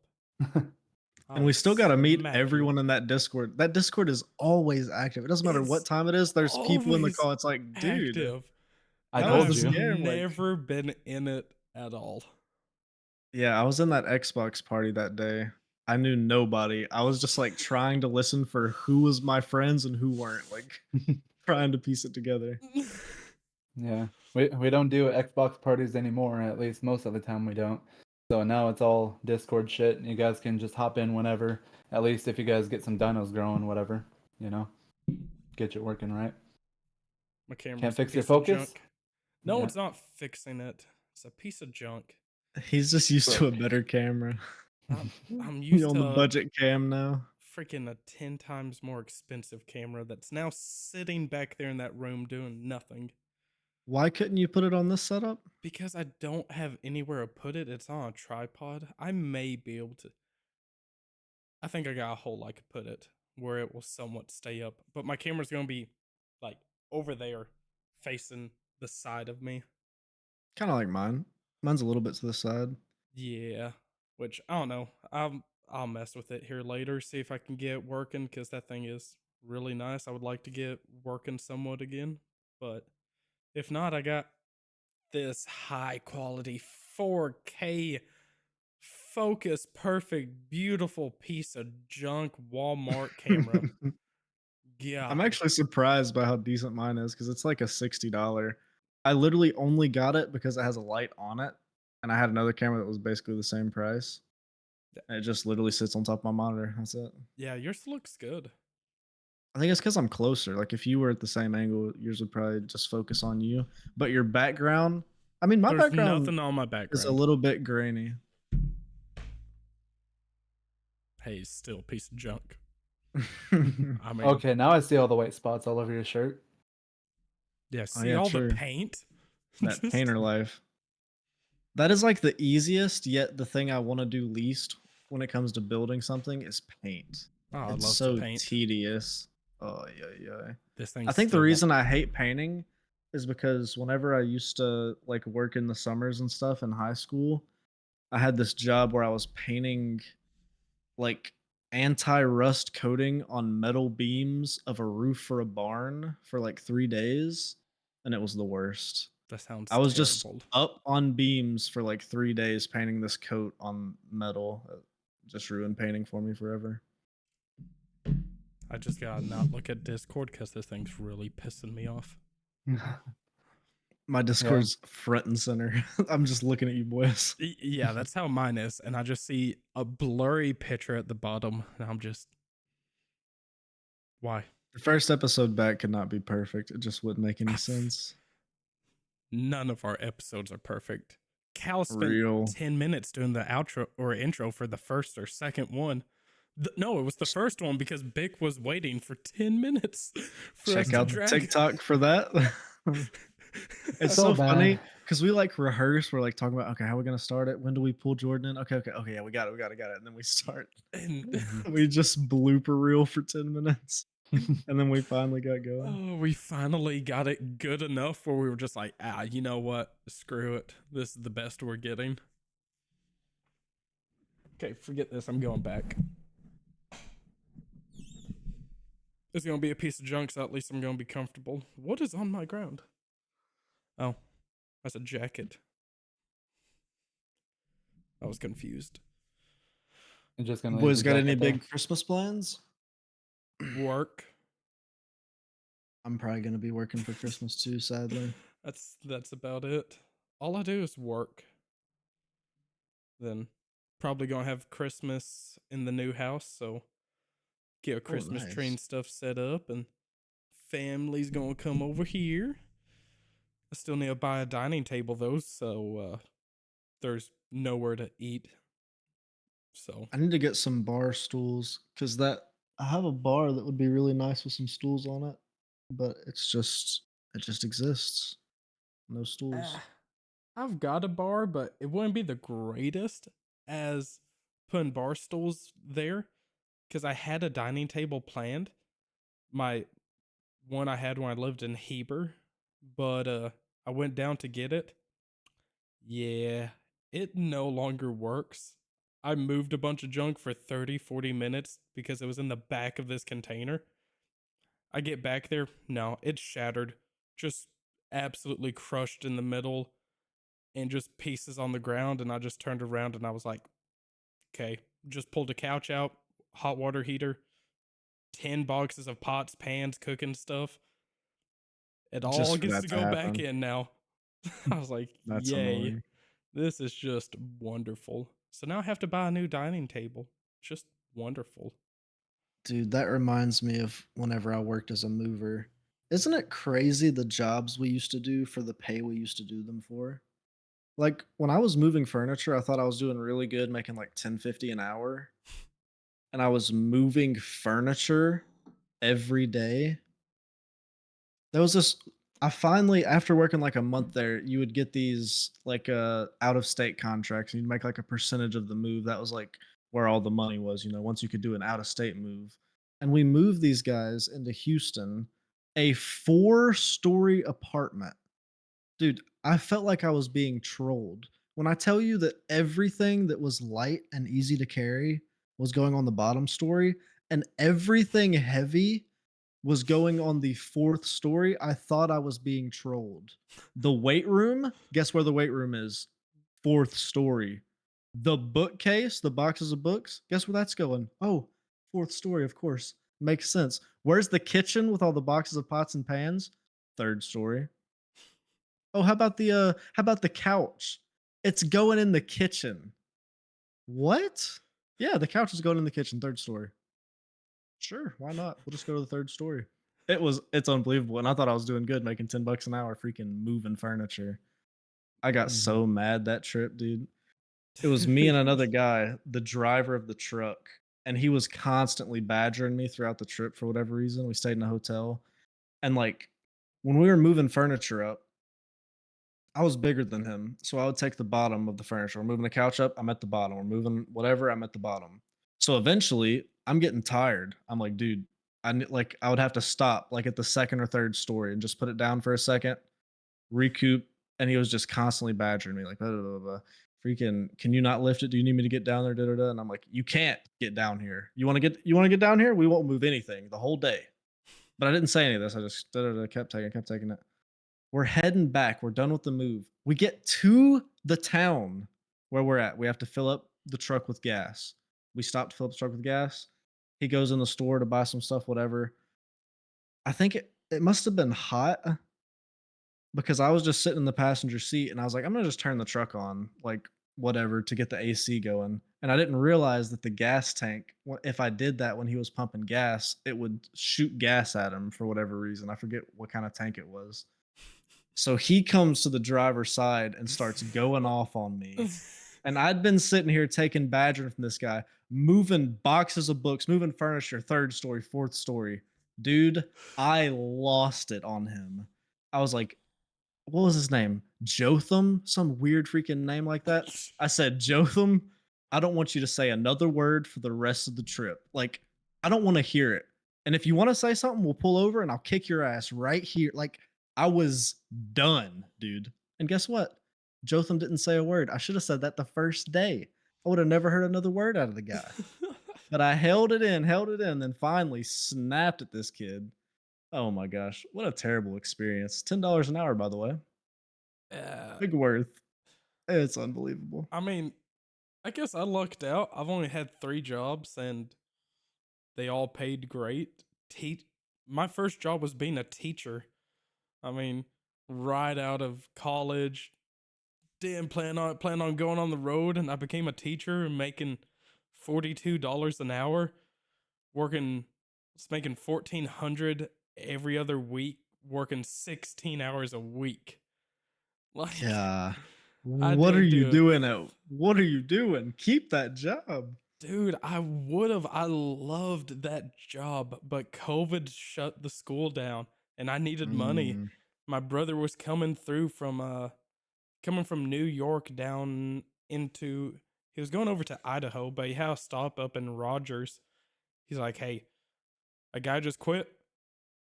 Speaker 1: And
Speaker 2: I'll
Speaker 1: we still got to meet
Speaker 2: smack you.
Speaker 1: everyone in that Discord. That Discord is always active. It doesn't matter what
Speaker 2: It's
Speaker 1: time it is. There's people in the
Speaker 2: always
Speaker 1: call. It's like, dude,
Speaker 2: active.
Speaker 3: I
Speaker 2: And
Speaker 1: how is
Speaker 3: told
Speaker 2: I've
Speaker 1: this
Speaker 3: you.
Speaker 1: game like?
Speaker 2: never been in it at all.
Speaker 1: Yeah, I was in that Xbox party that day. I knew nobody. I was just like trying to listen for who was my friends and who weren't. Like trying to piece it together.
Speaker 3: Yeah, we don't do Xbox parties anymore. At least most of the time we don't. So now it's all Discord shit. And you guys can just hop in whenever. At least if you guys get some dinos growing, whatever. You know, get you working right.
Speaker 2: My
Speaker 3: Can't
Speaker 2: camera's a
Speaker 3: fix your
Speaker 2: piece of
Speaker 3: focus.
Speaker 2: junk. No,
Speaker 3: Yeah,
Speaker 2: it's not fixing it. It's a piece of junk.
Speaker 1: He's just used to a
Speaker 3: broke.
Speaker 1: better camera.
Speaker 2: I'm
Speaker 1: You
Speaker 2: used
Speaker 1: on the
Speaker 2: to
Speaker 1: budget cam now?
Speaker 2: freaking a 10 times more expensive camera that's now sitting back there in that room doing nothing
Speaker 1: Why couldn't you put it on this setup?
Speaker 2: because I don't have anywhere to put it. It's on a tripod. I may be able to. I think I got a hole I could put it where it will somewhat stay up. But my camera's gonna be like over there facing the side of me.
Speaker 1: Kind of like mine. Mine's a little bit to the side.
Speaker 2: Yeah. Which I don't know. I'll mess with it here later, see if I can get it working, because that thing is really nice. I would like to get working somewhat again. But if not, I got this high quality 4K focus perfect, beautiful piece of junk Walmart camera.
Speaker 1: I'm
Speaker 2: God.
Speaker 1: actually surprised by how decent mine is because it's like a $60. I literally only got it because it has a light on it, and I had another camera that was basically the same price. And it just literally sits on top of my monitor. That's it.
Speaker 2: Yeah, yours looks good.
Speaker 1: I think it's because I'm closer. Like if you were at the same angle, yours would probably just focus on you. But your background, I mean, my
Speaker 2: There's
Speaker 1: background
Speaker 2: nothing on my
Speaker 1: is a
Speaker 2: background.
Speaker 1: little bit grainy.
Speaker 2: Hey, still a piece of junk.
Speaker 1: Oh
Speaker 2: I mean,
Speaker 3: Okay, now I see all the white spots all over your shirt.
Speaker 2: yeah, see
Speaker 1: yeah,
Speaker 2: all the
Speaker 1: true.
Speaker 2: paint?
Speaker 1: That
Speaker 2: Just
Speaker 1: painter life. That is like the easiest, yet the thing I want to do least when it comes to building something is paint.
Speaker 2: oh, I
Speaker 1: It's
Speaker 2: love to
Speaker 1: so
Speaker 2: paint.
Speaker 1: tedious. Oh yeah, yeah.
Speaker 2: This
Speaker 1: I
Speaker 2: thing's
Speaker 1: think the
Speaker 2: still
Speaker 1: reason I hate painting is because whenever I used to like work in the summers and stuff in high school, I had this job where I was painting like anti-rust coating on metal beams of a roof for a barn for like 3 days, and it was the worst.
Speaker 2: that
Speaker 1: I
Speaker 2: sounds
Speaker 1: was just
Speaker 2: terrible.
Speaker 1: up on beams for like 3 days painting this coat on metal. Just ruined painting for me forever.
Speaker 2: I just gotta not look at Discord because this thing's really pissing me off.
Speaker 1: My
Speaker 3: Yeah.
Speaker 1: Discord's front and center. I'm just looking at you boys.
Speaker 2: Yeah, that's how mine is. And I just see a blurry picture at the bottom. And I'm just, why?
Speaker 1: The first episode back could not be perfect. It just wouldn't make any sense.
Speaker 2: None of our episodes are perfect. Cal spent
Speaker 1: Real.
Speaker 2: 10 minutes doing the outro or intro for the first or second one. No, it was the first one because Bick was waiting for 10 minutes for us
Speaker 1: Check
Speaker 2: to
Speaker 1: out the
Speaker 2: drag.
Speaker 1: TikTok for that. It's
Speaker 3: So
Speaker 1: so
Speaker 3: bad.
Speaker 1: funny because we like rehearse. We're like talking about, okay, how are we gonna start it? When do we pull Jordan in? Okay, yeah, we got it. And then we start.
Speaker 2: And
Speaker 1: We just blooper reel for 10 minutes. And then we finally got going.
Speaker 2: oh, we finally got it good enough where we were just like, you know what? Screw it. This is the best we're getting. Okay, forget this. I'm going back. It's gonna be a piece of junk, so at least I'm gonna be comfortable. What is on my ground? Oh, that's a jacket. I was confused.
Speaker 3: You're just
Speaker 1: You
Speaker 3: gonna leave
Speaker 1: boys
Speaker 3: the
Speaker 1: got any
Speaker 3: jacket there.
Speaker 1: big Christmas plans?
Speaker 2: Work.
Speaker 1: I'm probably gonna be working for Christmas too, sadly.
Speaker 2: That's about it. All I do is work. Then probably gonna have Christmas in the new house, so get a
Speaker 1: Oh,
Speaker 2: Christmas tree
Speaker 1: nice.
Speaker 2: and stuff set up, and family's gonna come over here. I still need to buy a dining table though, so there's nowhere to eat. So
Speaker 1: I need to get some bar stools because that I have a bar that would be really nice with some stools on it, but it just exists. No stools.
Speaker 2: ah, I've got a bar, but it wouldn't be the greatest as putting bar stools there because I had a dining table planned. My one I had when I lived in Heber, but I went down to get it. Yeah, it no longer works. I moved a bunch of junk for 30, 40 minutes because it was in the back of this container. I get back there, no, it's shattered. Just absolutely crushed in the middle and just pieces on the ground. And I just turned around and I was like, okay, just pulled a couch out, hot water heater, 10 boxes of pots, pans, cooking stuff. It all
Speaker 1: Just for
Speaker 2: gets
Speaker 1: that
Speaker 2: to
Speaker 1: to
Speaker 2: go back
Speaker 1: happen.
Speaker 2: in now. I was like,
Speaker 1: That's
Speaker 2: yay,
Speaker 1: annoying.
Speaker 2: this is just wonderful. So now I have to buy a new dining table. Just wonderful.
Speaker 1: Dude, that reminds me of whenever I worked as a mover. Isn't it crazy the jobs we used to do for the pay we used to do them for? Like when I was moving furniture, I thought I was doing really good, making like 10.50 an hour, and I was moving furniture every day. There was this I finally after working like a month there, you would get these like out of state contracts and you'd make like a percentage of the move. That was like where all the money was, once you could do an out of state move. And we moved these guys into Houston, a 4-story apartment. Dude, I felt like I was being trolled. When I tell you that everything that was light and easy to carry was going on the bottom story, and everything heavy was going on the 4th story, I thought I was being trolled. The weight room, guess where the weight room is? 4th story. The bookcase, the boxes of books, guess where that's going? Oh, 4th story, of course. Makes sense. Where's the kitchen with all the boxes of pots and pans? 3rd story. Oh, how about the couch? It's going in the kitchen. What? Yeah, the couch is going in the kitchen, 3rd story. Sure, why not? We'll just go to the 3rd story. It's unbelievable, and I thought I was doing good making $10 an hour freaking moving furniture. I got
Speaker 2: Mhm.
Speaker 1: so mad that trip, dude. It was me and another guy, the driver of the truck, and he was constantly badgering me throughout the trip for whatever reason. We stayed in a hotel, and, like, when we were moving furniture up, I was bigger than him, so I would take the bottom of the furniture. We're moving the couch up, I'm at the bottom. We're moving whatever, I'm at the bottom. So eventually, I'm getting tired. I'm like, dude, I would have to stop like at the 2nd or 3rd story and just put it down for a second, recoup, and he was just constantly badgering me like, blah, blah, blah, blah. Freaking, can you not lift it? Do you need me to get down there? Da, da, da. And I'm like, you can't get down here. You want to get down here? We won't move anything the whole day. But I didn't say any of this. I just da, da, da, kept taking it. We're heading back. We're done with the move. We get to the town where we're at. We have to fill up the truck with gas. We stop to fill up the truck with gas. He goes in the store to buy some stuff, whatever. I think it must have been hot because I was just sitting in the passenger seat and I was like, I'm gonna just turn the truck on, like whatever, to get the AC going. And I didn't realize that the gas tank, if I did that when he was pumping gas, it would shoot gas at him for whatever reason. I forget what kind of tank it was. So he comes to the driver's side and starts going off on me. And I'd been sitting here taking badgering from this guy, moving boxes of books, moving furniture, 3rd story, 4th story. Dude, I lost it on him. I was like, what was his name? Jotham? Some weird freaking name like that. I said, Jotham, I don't want you to say another word for the rest of the trip. Like, I don't want to hear it. And if you want to say something, we'll pull over and I'll kick your ass right here. Like, I was done, dude. And guess what? Jotham didn't say a word. I should have said that the first day. I would have never heard another word out of the guy. But I held it in, then finally snapped at this kid. Oh my gosh. What a terrible experience. $10 an hour, by the way.
Speaker 2: uh,
Speaker 1: Big worth. It's unbelievable.
Speaker 2: I mean, I guess I lucked out. I've only had 3 jobs and they all paid great. My first job was being a teacher. I mean, right out of college, didn't plan on going on the road, and I became a teacher and making $42 an hour, working, it's making 1,400 every other week, working 16 hours a week. Like,
Speaker 1: Yeah.
Speaker 2: I
Speaker 1: What are
Speaker 2: didn't
Speaker 1: you
Speaker 2: do it.
Speaker 1: doing what are you doing? Keep that job.
Speaker 2: Dude, I would have. I loved that job, but COVID shut the school down and I needed money.
Speaker 1: Mm,
Speaker 2: My brother was coming from New York down into he was going over to Idaho, but he had a stop up in Rogers. He's like, "Hey, a guy just quit.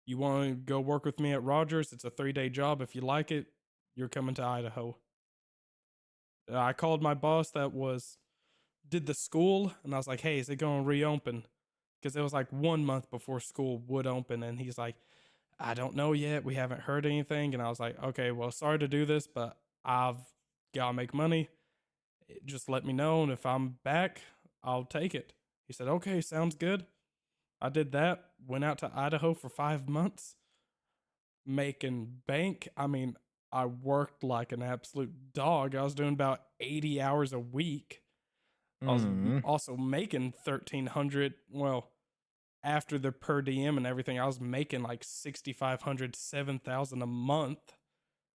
Speaker 2: You want to go work with me at Rogers? It's a 3-day job. If you like it, you're coming to Idaho." I called my boss that was did the school, and I was like, "Hey, is it going to reopen?" Because it was like 1 month before school would open, and he's like, "I don't know yet. We haven't heard anything." And I was like, "Okay, well, sorry to do this, but I've got to make money. Just let me know, and if I'm back, I'll take it." He said, "Okay, sounds good." I did that. Went out to Idaho for 5 months, making bank. I mean, I worked like an absolute dog. I was doing about 80 hours a week. I was
Speaker 1: mm.
Speaker 2: also making 1,300. Well, after the per diem and everything, I was making like 6,500, 7,000 a month.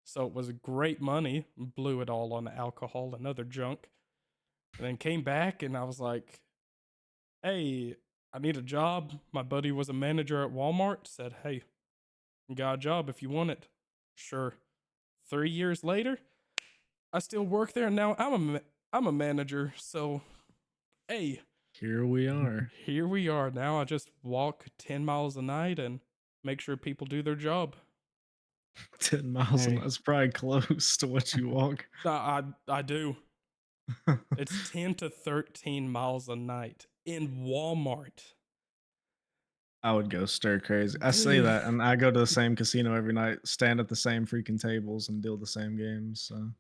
Speaker 2: So it was great money. Blew it all on alcohol and other junk. And then came back and I was like, "Hey, I need a job." My buddy was a manager at Walmart. Said, "Hey, you got a job if you want it." Sure. 3 years later, I still work there. And now I'm a manager. So, hey,
Speaker 1: Here we are.
Speaker 2: Here we are. Now I just walk 10 miles a night and make sure people do their job.
Speaker 1: 10 miles and
Speaker 3: Hey.
Speaker 1: that's probably close to what you walk.
Speaker 2: I do. It's 10 to 13 miles a night in Walmart.
Speaker 1: I would go stir crazy. I say
Speaker 2: Dude.
Speaker 1: that, and I go to the same casino every night, stand at the same freaking tables, and deal the same games. So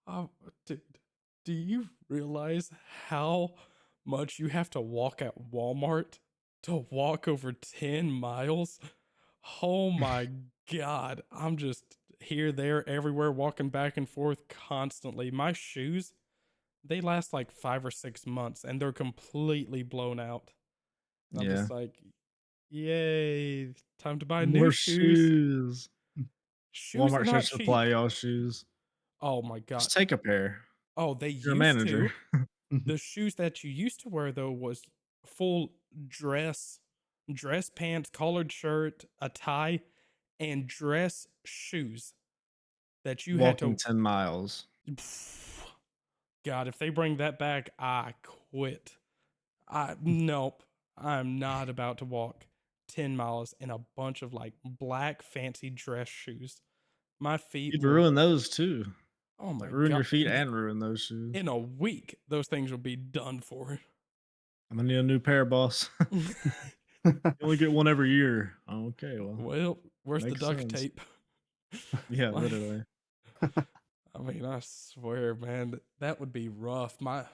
Speaker 2: Oh, dude, do you realize how much you have to walk at Walmart to walk over 10 miles? Oh my God. I'm just here, there, everywhere, walking back and forth constantly. My shoes, they last like 5 or 6 months and they're completely blown out. And I'm
Speaker 1: yeah,
Speaker 2: just like, yay, time to buy new
Speaker 1: more
Speaker 2: shoes.
Speaker 1: shoes.
Speaker 2: Shoes are
Speaker 1: Walmart should
Speaker 2: not
Speaker 1: supply
Speaker 2: cheap.
Speaker 1: y'all shoes.
Speaker 2: Oh my God.
Speaker 1: Just take a pair.
Speaker 2: Oh, they
Speaker 1: You're a
Speaker 2: used
Speaker 1: manager.
Speaker 2: to. The shoes that you used to wear though was full dress pants, collared shirt, a tie, and dress shoes that you had
Speaker 1: Walking
Speaker 2: to.
Speaker 1: 10 miles.
Speaker 2: God, if they bring that back, I quit. I nope. I'm not about to walk 10 miles in a bunch of like black fancy dress shoes. My feet
Speaker 1: You'd
Speaker 2: will.
Speaker 1: ruin those too.
Speaker 2: Oh
Speaker 1: Like
Speaker 2: my
Speaker 1: ruin
Speaker 2: God.
Speaker 1: your feet and ruin those shoes.
Speaker 2: In a week, those things will be done for.
Speaker 1: I'm gonna need a new pair, boss. You only get one every year. Okay, well,
Speaker 2: Well, where's the
Speaker 1: makes
Speaker 2: duct
Speaker 1: sense.
Speaker 2: tape?
Speaker 1: Yeah,
Speaker 2: Like,
Speaker 1: literally.
Speaker 2: I mean, I swear, man, that would be rough. My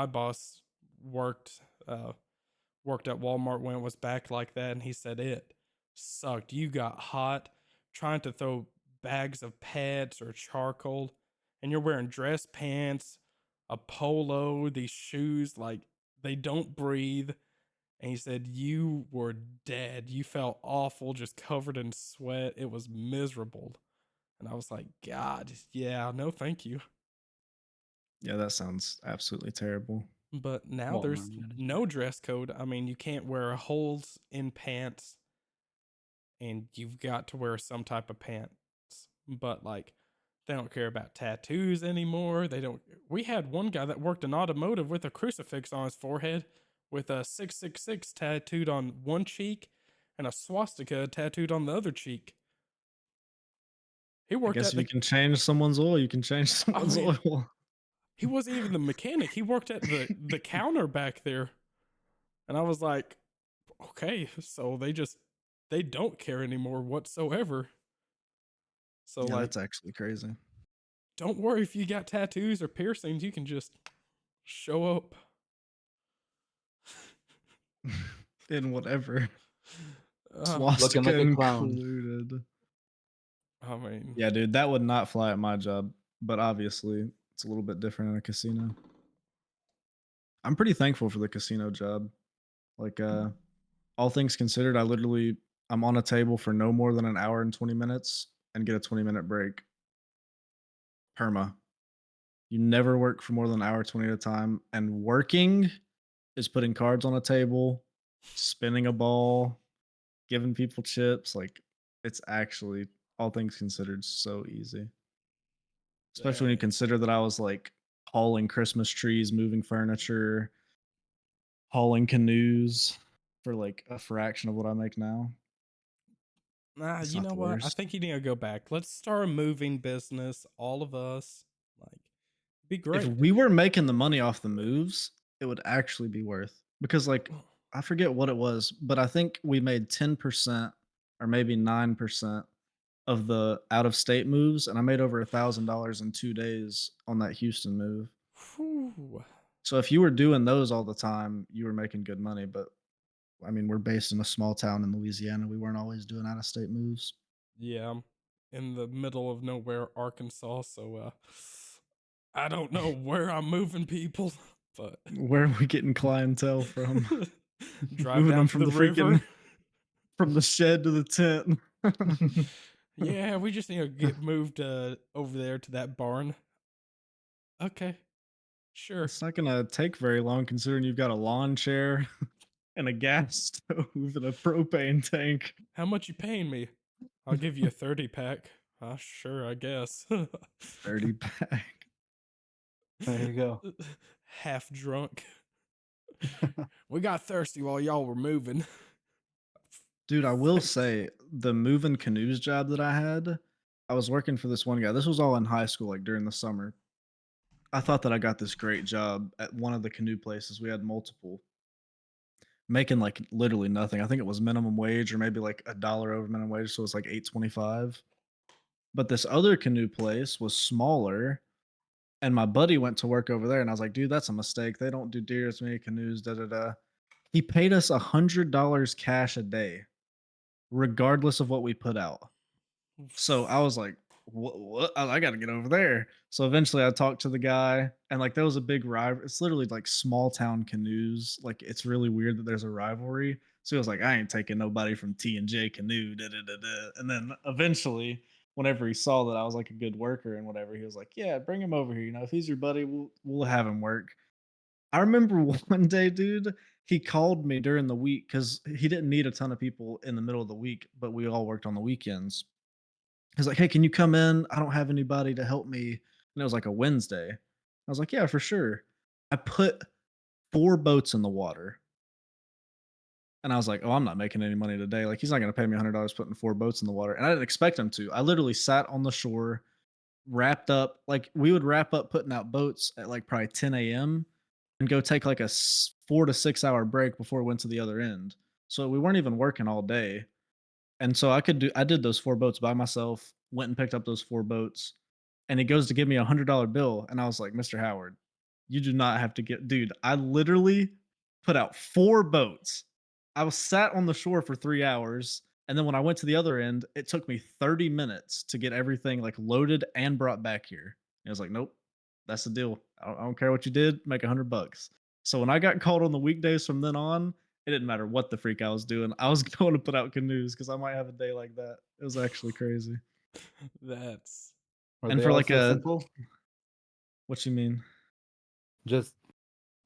Speaker 2: boss worked uh worked at Walmart when it was back like that, and he said it sucked. You got hot trying to throw bags of pads or charcoal, and you're wearing dress pants, a polo, these shoes, like they don't breathe. And he said you were dead. You felt awful, just covered in sweat. It was miserable. And I was like, God, yeah, no, thank you.
Speaker 1: Yeah, that sounds absolutely terrible.
Speaker 2: But now there's
Speaker 3: Walmart manager.
Speaker 2: no dress code. I mean, you can't wear holes in pants and you've got to wear some type of pants. But like, they don't care about tattoos anymore. They don't. We had one guy that worked in automotive with a crucifix on his forehead with a 666 tattooed on one cheek and a swastika tattooed on the other cheek. He
Speaker 1: I
Speaker 2: worked
Speaker 1: guess
Speaker 2: at
Speaker 1: if you
Speaker 2: the.
Speaker 1: can change someone's oil, you can change
Speaker 2: I
Speaker 1: someone's
Speaker 2: mean,
Speaker 1: oil.
Speaker 2: he wasn't even the mechanic. He worked at the counter back there. And I was like, okay, so they don't care anymore whatsoever. So
Speaker 1: Yeah,
Speaker 2: like,
Speaker 1: that's actually crazy.
Speaker 2: don't worry if you got tattoos or piercings, you can just show up.
Speaker 1: In whatever.
Speaker 2: Um,
Speaker 3: Looking
Speaker 1: Swastika
Speaker 3: like a clown.
Speaker 1: included.
Speaker 2: I mean,
Speaker 1: Yeah, dude, that would not fly at my job, but obviously it's a little bit different in a casino. I'm pretty thankful for the casino job. Like all things considered, I'm on a table for no more than an hour and 20 minutes and get a 20-minute break. Perma. You never work for more than an hour 20 at a time, and working is putting cards on a table, spinning a ball, giving people chips. Like it's actually, all things considered, so easy. Especially when you
Speaker 2: dang.
Speaker 1: consider that I was like hauling Christmas trees, moving furniture, hauling canoes for like a fraction of what I make now.
Speaker 2: Nah,
Speaker 1: It's
Speaker 2: you
Speaker 1: not
Speaker 2: know
Speaker 1: the
Speaker 2: what? I
Speaker 1: worst.
Speaker 2: think you need to go back. Let's start a moving business, all of us. Like, be
Speaker 1: If
Speaker 2: great.
Speaker 1: we were making the money off the moves, it would actually be worth, because like I forget what it was, but I think we made 10% or maybe 9% of the out of state moves, and I made over $1,000 in 2 days on that Houston move.
Speaker 2: Whew.
Speaker 1: So if you were doing those all the time, you were making good money. But I mean, we're based in a small town in Louisiana. We weren't always doing out of state moves.
Speaker 2: Yeah, I'm in the middle of nowhere, Arkansas, so I don't know where I'm moving people, but
Speaker 1: Where are we getting clientele from?
Speaker 2: drive
Speaker 1: Moving
Speaker 2: down
Speaker 1: them
Speaker 2: to
Speaker 1: from
Speaker 2: the
Speaker 1: the
Speaker 2: river.
Speaker 1: freaking from the shed to the tent.
Speaker 2: Yeah, we just need to get moved over there to that barn. Okay, sure.
Speaker 1: It's not gonna take very long considering you've got a lawn chair and a gas stove and a propane tank.
Speaker 2: How much you paying me? I'll give you a 30 pack. Sure, I guess.
Speaker 1: 30 pack.
Speaker 3: There you go.
Speaker 2: Half drunk. We got thirsty while y'all were moving.
Speaker 1: Dude, I will
Speaker 2: Thanks.
Speaker 1: say the moving canoes job that I had, I was working for this one guy. This was all in high school, like during the summer. I thought that I got this great job at one of the canoe places. We had multiple, making like literally nothing. I think it was minimum wage or maybe like a dollar over minimum wage, so it's like 8.25. But this other canoe place was smaller, and my buddy went to work over there, and I was like, "Dude, that's a mistake. They don't do deer as many canoes." Da da da. He paid us $100 cash a day, regardless of what we put out. So I was like, What? I got to get over there." So eventually, I talked to the guy, and like there was a big rival. It's literally like small town canoes. Like it's really weird that there's a rivalry. So he was like, "I ain't taking nobody from T and J Canoe." Da, da, da, da. And then eventually, whenever he saw that I was like a good worker and whatever, he was like, "Yeah, bring him over here. You know, if he's your buddy, we'll have him work." I remember one day, dude, he called me during the week because he didn't need a ton of people in the middle of the week, but we all worked on the weekends. He's like, "Hey, can you come in? I don't have anybody to help me." And it was like a Wednesday. I was like, "Yeah, for sure." I put 4 boats in the water, and I was like, "Oh, I'm not making any money today. Like, he's not gonna pay me $100 putting 4 boats in the water." And I didn't expect him to. I literally sat on the shore, wrapped up like, we would wrap up putting out boats at, like, probably 10 AM and go take, like, a 4 to 6 hour break before we went to the other end. So, we weren't even working all day. And so I did those 4 boats by myself, went and picked up those 4 boats, and he goes to give me a $100 bill, and I was like, "Mr. Howard, you do not have to get." Dude, I literally put out 4 boats. I was sat on the shore for 3 hours, and then when I went to the other end, it took me 30 minutes to get everything, like, loaded and brought back here. And I was like, "Nope, that's the deal. I don't care what you did, make $100." So when I got called on the weekdays from then on, it didn't matter what the freak I was doing. I was going to put out canoes because I might have a day like that. It was actually crazy.
Speaker 2: That's
Speaker 3: Were
Speaker 1: And
Speaker 3: they
Speaker 1: for
Speaker 3: all
Speaker 1: like
Speaker 3: so
Speaker 1: a
Speaker 3: simple?
Speaker 1: what you mean?
Speaker 3: Just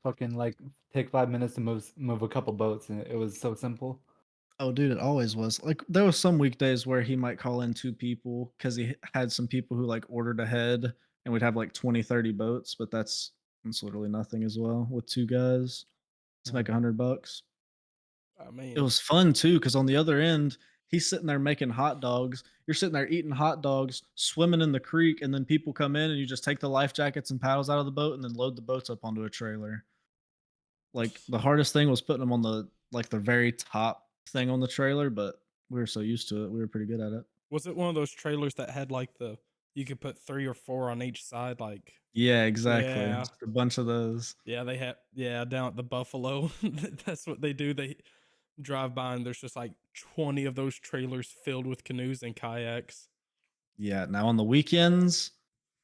Speaker 3: fucking like take 5 minutes to move a couple boats, and it was so simple.
Speaker 1: Oh, dude, it always was. Like there was some weekdays where he might call in 2 people because he had some people who like ordered ahead and we'd have like 20, 30 boats, but that's literally nothing as well with 2 guys to
Speaker 3: Yeah.
Speaker 1: make $100.
Speaker 2: I
Speaker 1: It
Speaker 2: mean,
Speaker 1: was fun too because on the other end, he's sitting there making hot dogs. You're sitting there eating hot dogs, swimming in the creek, and then people come in and you just take the life jackets and paddles out of the boat and then load the boats up onto a trailer. Like the hardest thing was putting them on the very top thing on the trailer, but we were so used to it. We were pretty good at it.
Speaker 2: was it one of those trailers that had like the you could put 3 or 4 on each side? Like,
Speaker 1: Yeah, exactly.
Speaker 2: yeah,
Speaker 1: Just a bunch of those.
Speaker 2: yeah, they had, yeah, down at the Buffalo. That's what they do. They drive by and there's just like 20 of those trailers filled with canoes and kayaks.
Speaker 1: Yeah. Now on the weekends,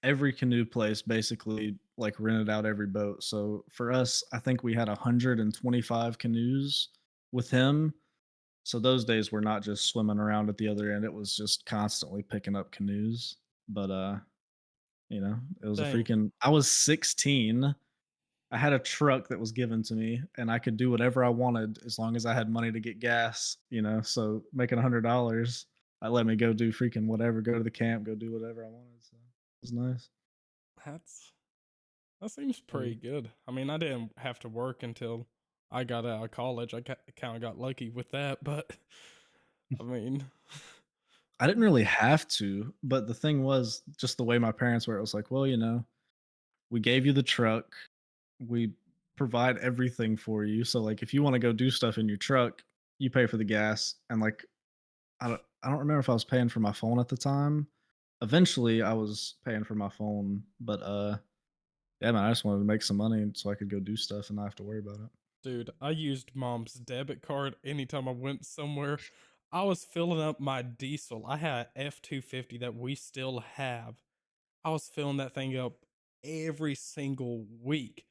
Speaker 1: every canoe place basically like rented out every boat. So for us, I think we had 125 canoes with him. So those days were not just swimming around at the other end. It was just constantly picking up canoes. But it was a
Speaker 2: Dang.
Speaker 1: freaking I was 16. I had a truck that was given to me and I could do whatever I wanted as long as I had money to get gas. So making $100, I let me go do freaking whatever, go to the camp, go do whatever I wanted. So it was nice.
Speaker 2: That's that seems
Speaker 3: Hey,
Speaker 2: pretty good. I mean, I didn't have to work until I got out of college. I kind of got lucky with that, but I mean,
Speaker 1: I didn't really have to, but the thing was just the way my parents were, it was like, well, we gave you the truck, we provide everything for you. So like if you want to go do stuff in your truck, you pay for the gas. And like I don't remember if I was paying for my phone at the time. Eventually I was paying for my phone, but yeah, man, I just wanted to make some money so I could go do stuff and not have to worry about it.
Speaker 2: dude, I used mom's debit card anytime I went somewhere. I was filling up my diesel. I had a F-250 that we still have. I was filling that thing up every single week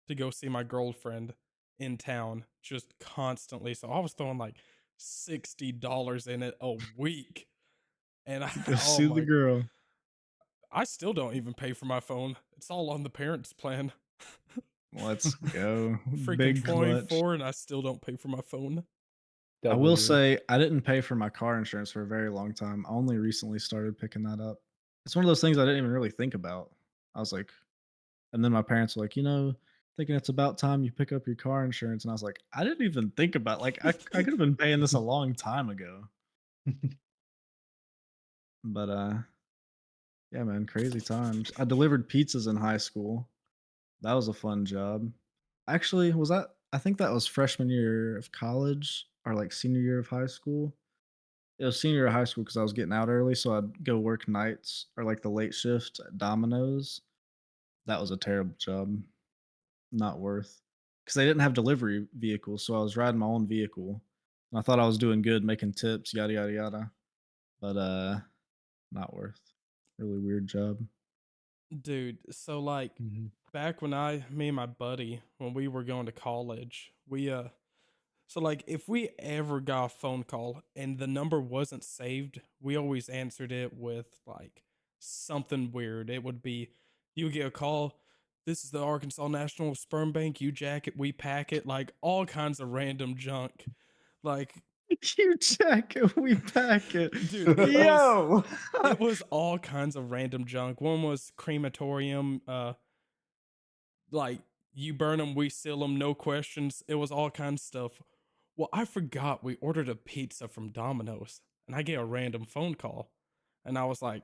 Speaker 2: to go see my girlfriend in town, just constantly. So I was throwing like $60 in it a week. And
Speaker 1: Go
Speaker 2: oh
Speaker 1: see the
Speaker 2: my,
Speaker 1: girl.
Speaker 2: I still don't even pay for my phone. It's all on the parents' plan.
Speaker 1: Let's go.
Speaker 2: Freaking
Speaker 1: Big clutch.
Speaker 2: 24 and I still don't pay for my phone.
Speaker 1: I will
Speaker 3: W.
Speaker 1: say I didn't pay for my car insurance for a very long time. I only recently started picking that up. It's one of those things I didn't even really think about. I was like, and then my parents were like, thinking it's about time you pick up your car insurance." And I was like, "I didn't even think about like I could have been paying this a long time ago." But yeah, man, crazy times. I delivered pizzas in high school. That was a fun job. Actually, was that I think that was freshman year of college or like senior year of high school. It was senior year of high school because I was getting out early, so I'd go work nights or like the late shift at Domino's. That was a terrible job. Not worth. Because they didn't have delivery vehicles, so I was riding my own vehicle. And I thought I was doing good, making tips, yada yada yada. But not worth. Really weird job.
Speaker 2: Dude, so like
Speaker 3: Mhm.
Speaker 2: back when me and my buddy, when we were going to college, so like if we ever got a phone call and the number wasn't saved, we always answered it with like something weird. It would be you would get a call, this is the Arkansas National Sperm Bank, you jack it, we pack it, like all kinds of random junk. Like,
Speaker 1: You check it, we pack it.
Speaker 2: dude,
Speaker 1: Yo!
Speaker 2: it was all kinds of random junk. One was crematorium, like you burn them, we seal them, no questions. It was all kinds of stuff. Well, I forgot we ordered a pizza from Domino's, and I get a random phone call, and I was like,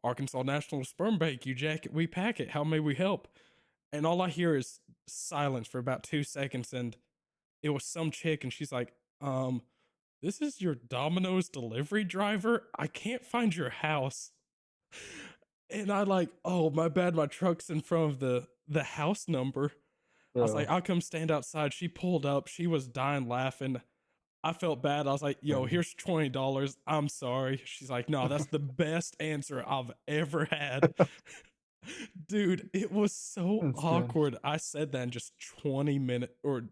Speaker 2: "Arkansas National Sperm Bank, you jack it, we pack it. How may we help?" And all I hear is silence for about 2 seconds, and it was some chick, and she's like, this is your Domino's delivery driver. I can't find your house." And I like, oh my bad, my truck's in front of the house number. I was like,
Speaker 3: Bro,
Speaker 2: I'll come stand outside. She pulled up. She was dying laughing. I felt bad. I was like, yo,
Speaker 3: bro.
Speaker 2: here's $20. I'm sorry. She's like, no, that's the best answer I've ever had. Dude, it was so
Speaker 3: That's good.
Speaker 2: awkward. I said that in just 20 minutes, or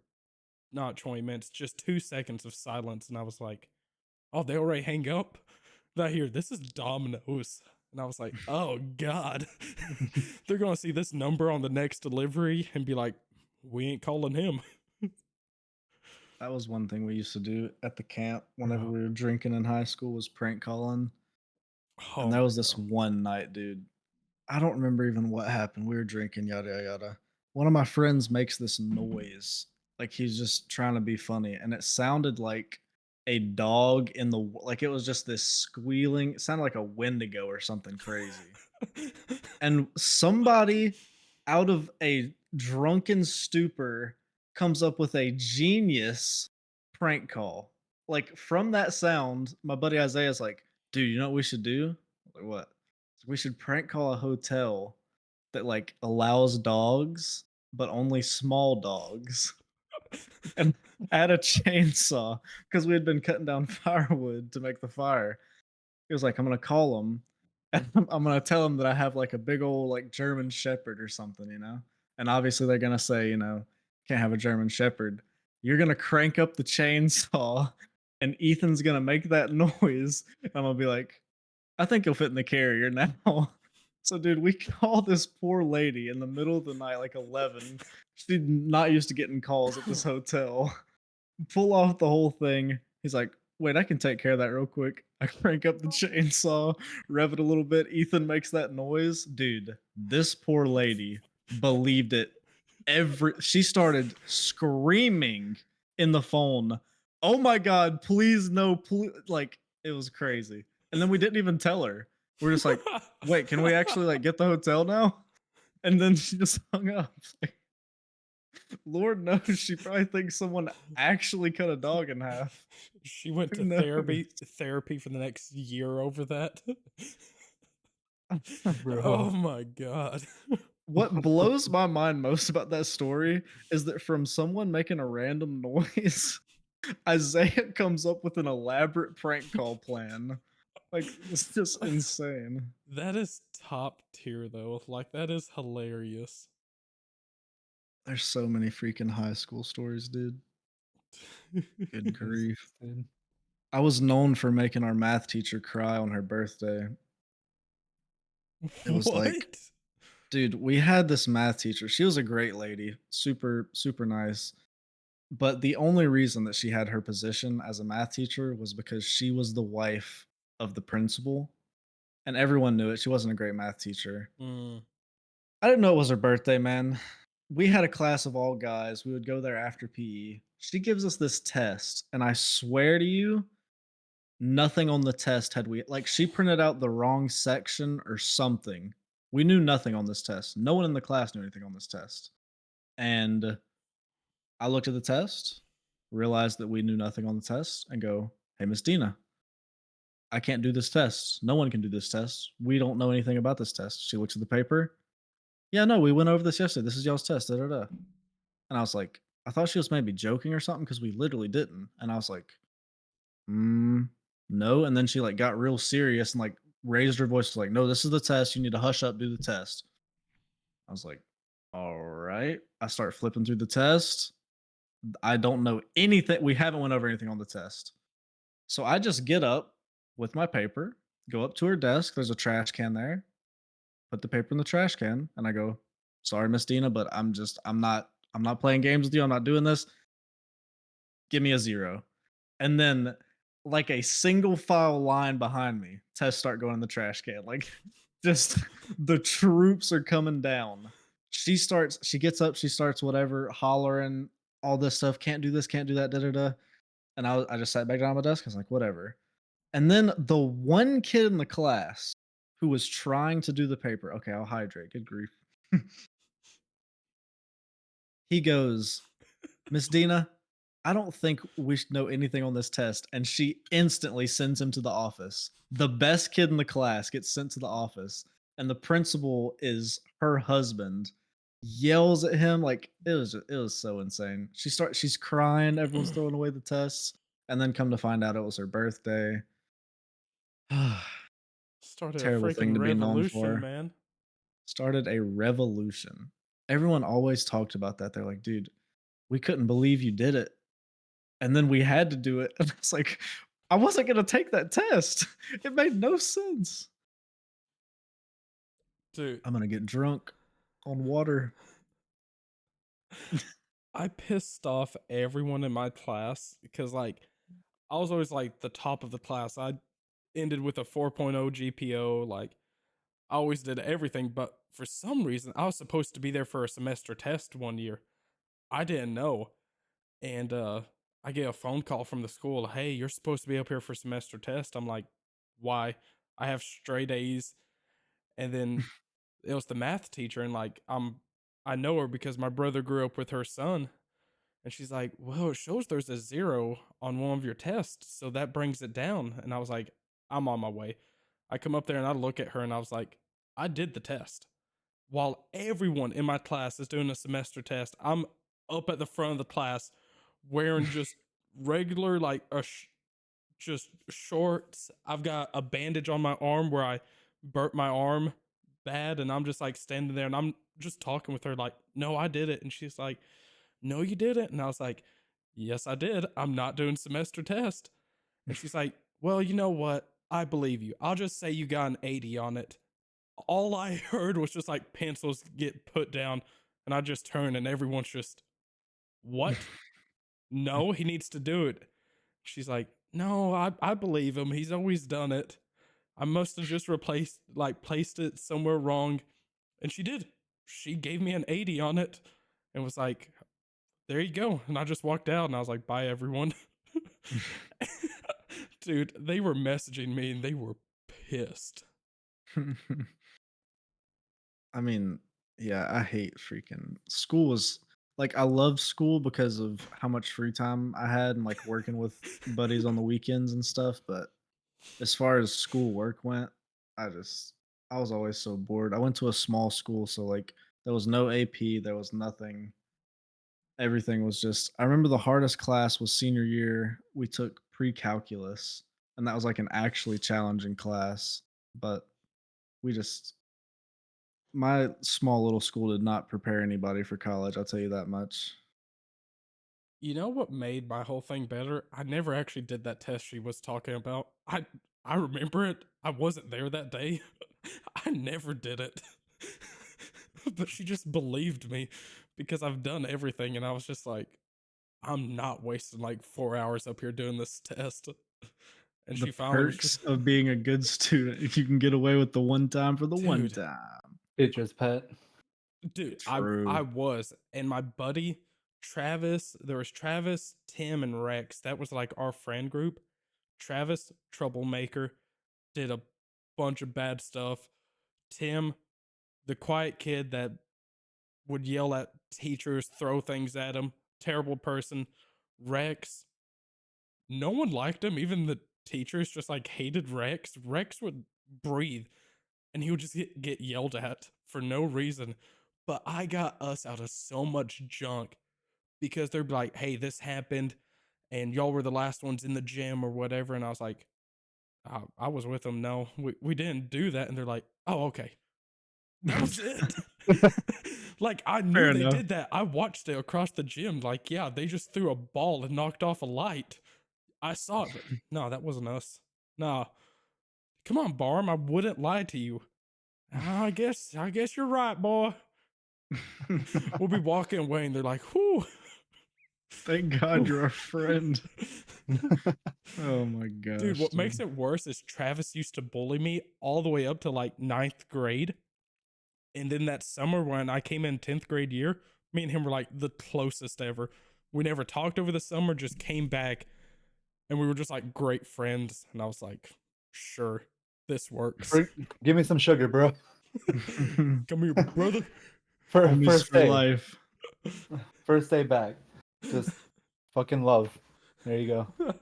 Speaker 2: not 20 minutes, just 2 seconds of silence. And I was like, oh, they already hang up? Not here. This is Domino's. And I was like, oh, God. They're going to see this number on the next delivery and be like, we ain't calling him.
Speaker 1: That was one thing we used to do at the camp whenever
Speaker 3: Bro.
Speaker 1: we were drinking in high school was prank calling. And there
Speaker 2: Oh,
Speaker 1: was this
Speaker 2: bro.
Speaker 1: one night, dude. I don't remember even what happened. We were drinking, yada yada yada. One of my friends makes this noise, like he's just trying to be funny, and it sounded like a dog in the like it was just this squealing. It sounded like a Wendigo or something crazy. And somebody out of a drunken stupor comes up with a genius prank call. Like from that sound, my buddy Isaiah's like, "Dude, you know what we should do?" I'm like, what? We should prank call a hotel that like allows dogs, but only small dogs, and add a chainsaw because we had been cutting down firewood to make the fire. He was like, "I'm gonna call him, and I'm gonna tell him that I have like a big old like German Shepherd or something, you know." And obviously they're gonna say, can't have a German Shepherd. You're gonna crank up the chainsaw, and Ethan's gonna make that noise. And I'm gonna be like, "I think he'll fit in the carrier now." So, dude, we call this poor lady in the middle of the night, like 11. She's not used to getting calls at this hotel. Pull off the whole thing. He's like, "Wait, I can take care of that real quick." I crank up the chainsaw, rev it a little bit. Ethan makes that noise. Dude, this poor lady believed it. She started screaming in the phone. "Oh my god, please no, please." Like it was crazy. And then we didn't even tell her. We're just like, "Wait, can we actually like get the hotel now?" And then she just hung up. Like, Lord knows she probably thinks someone actually cut a dog in half.
Speaker 2: She went
Speaker 1: Who
Speaker 2: to
Speaker 1: knows?
Speaker 2: therapy for the next year over that. Oh
Speaker 3: Bro.
Speaker 2: my god.
Speaker 1: What blows my mind most about that story is that from someone making a random noise, Isaiah comes up with an elaborate prank call plan. Like, it's just insane.
Speaker 2: That is top tier though. Like that is hilarious.
Speaker 1: There's so many freaking high school stories, dude. Good
Speaker 3: Jesus,
Speaker 1: grief.
Speaker 3: dude.
Speaker 1: I was known for making our math teacher cry on her birthday. It was like,
Speaker 2: What?
Speaker 1: dude, we had this math teacher. She was a great lady, super, super nice. But the only reason that she had her position as a math teacher was because she was the wife of the principal, and everyone knew it. She wasn't a great math teacher.
Speaker 2: Mm.
Speaker 1: I didn't know it was her birthday, man. we had a class of all guys. We would go there after PE. She gives us this test, and I swear to you, nothing on the test had we like she printed out the wrong section or something. We knew nothing on this test. No one in the class knew anything on this test. And I looked at the test, realized that we knew nothing on the test, and go, "Hey, Miss Dina, I can't do this test. No one can do this test. We don't know anything about this test." She looks at the paper. "Yeah, no, we went over this yesterday. This is y'all's test. Da, da, da." And I was like, I thought she was maybe joking or something because we literally didn't. And I was like, no. And then she like got real serious and like raised her voice like, "No, this is the test. You need to hush up, do the test." I was like, all right. I start flipping through the test. I don't know anything. We haven't went over anything on the test. So I just get up with my paper, go up to her desk. There's a trash can there. Put the paper in the trash can, and I go, "Sorry, Miss Dina, but I'm not playing games with you. I'm not doing this. Give me a 0." And then, like a single file line behind me, tests start going in the trash can. Like, just the troops are coming down. She gets up, she starts whatever, hollering, all this stuff. Can't do this, can't do that, da da da. And I just sat back down on my desk. I was like, whatever. And then the one kid in the class who was trying to do the paper, okay, I'll hydrate. Good grief. He goes, "Miss Dina, I don't think we should know anything on this test." And she instantly sends him to the office. The best kid in the class gets sent to the office, and the principal is her husband. Yells at him like it was so insane. She's crying, everyone's throwing away the tests, and then come to find out it was her birthday.
Speaker 2: Started a
Speaker 1: Terrible thing
Speaker 2: freaking
Speaker 1: to be known
Speaker 2: revolution,
Speaker 1: for.
Speaker 2: man.
Speaker 1: Started a revolution. Everyone always talked about that. They're like, "Dude, we couldn't believe you did it." And then we had to do it. And it's like, I wasn't gonna take that test. It made no sense.
Speaker 2: Dude,
Speaker 1: I'm gonna get drunk on water.
Speaker 2: I pissed off everyone in my class because, like, I was always like the top of the class. I ended with a 4.0 GPO. Like, I always did everything, but for some reason, I was supposed to be there for a semester test one year. I didn't know. And I get a phone call from the school. "Hey, you're supposed to be up here for semester test." I'm like, "Why?" I have straight A's. And then it was the math teacher, and like I know her because my brother grew up with her son. And she's like, "Well, it shows there's a 0 on one of your tests, so that brings it down." And I was like, "I'm on my way." I come up there and I look at her and I was like, "I did the test." While everyone in my class is doing a semester test, I'm up at the front of the class wearing just regular, like just shorts. I've got a bandage on my arm where I burnt my arm bad, and I'm just like standing there and I'm just talking with her, like, "No, I did it." And she's like, "No, you didn't." And I was like, "Yes, I did. I'm not doing semester test." And she's like, "Well, you know what? I believe you. I'll just say you got an 80 on it." All I heard was just like pencils get put down, and I just turn and everyone's just, "What? No, he needs to do it." She's like, "No, I believe him. He's always done it. I must have just placed it somewhere wrong." And she did. She gave me an 80 on it and was like, "There you go." And I just walked out and I was like, "Bye, everyone." Dude, they were messaging me and they were pissed.
Speaker 1: I mean, yeah, I hate freaking school is like I love school because of how much free time I had and like working with buddies on the weekends and stuff, but as far as school work went, I just I was always so bored. I went to a small school, so like there was no AP, there was nothing. Everything was just I remember the hardest class was senior year. We took pre-calculus, and that was like an actually challenging class, but we just my small little school did not prepare anybody for college, I'll tell you that much.
Speaker 2: You know what made my whole thing better? I never actually did that test she was talking about. I remember it. I wasn't there that day. I never did it. But she just believed me because I've done everything, and I was just like, "I'm not wasting like 4 hours up here doing this test." And
Speaker 1: The
Speaker 2: she finally was
Speaker 1: perks
Speaker 2: just,
Speaker 1: of being a good student, you can get away with the one time for the one
Speaker 2: "Dude,
Speaker 1: time.
Speaker 3: Teacher's pet.
Speaker 2: Dude, I
Speaker 1: True.
Speaker 2: was, and my buddy Travis, there was Travis, Tim, and Rex. That was like our friend group. Travis, troublemaker, did a bunch of bad stuff. Tim, the quiet kid that would yell at teachers, throw things at him, terrible person. Rex, no one liked him. Even the teachers just like hated Rex. Rex would breathe and he would just get yelled at for no reason. But I got us out of so much junk because they'd be like, hey, this happened and y'all were the last ones in the gym or whatever. And I was like, I was with them. No, we didn't do that. And they're like, oh, okay. That was it. Like, I knew
Speaker 1: Fair
Speaker 2: they
Speaker 1: enough.
Speaker 2: did that. I watched it across the gym. Like, yeah, they just threw a ball and knocked off a light. I saw it, but no, that wasn't us. No. Come on, Barm. I wouldn't lie to you. I guess you're right, boy. We'll be walking away and they're like, whew.
Speaker 1: Thank God you're our friend. Oh my
Speaker 2: Dude,
Speaker 1: gosh,
Speaker 2: what
Speaker 1: dude.
Speaker 2: makes it worse is Travis used to bully me all the way up to like 9th grade. And then that summer when I came in 10th grade year, me and him were like the closest ever. We never talked over the summer, just came back and we were just like great friends. And I was like, sure, this works.
Speaker 3: Give me some sugar, bro.
Speaker 2: Come here, brother.
Speaker 1: Homies
Speaker 3: First
Speaker 1: for
Speaker 3: day.
Speaker 1: life.
Speaker 3: First day back. Just fucking love. There you go.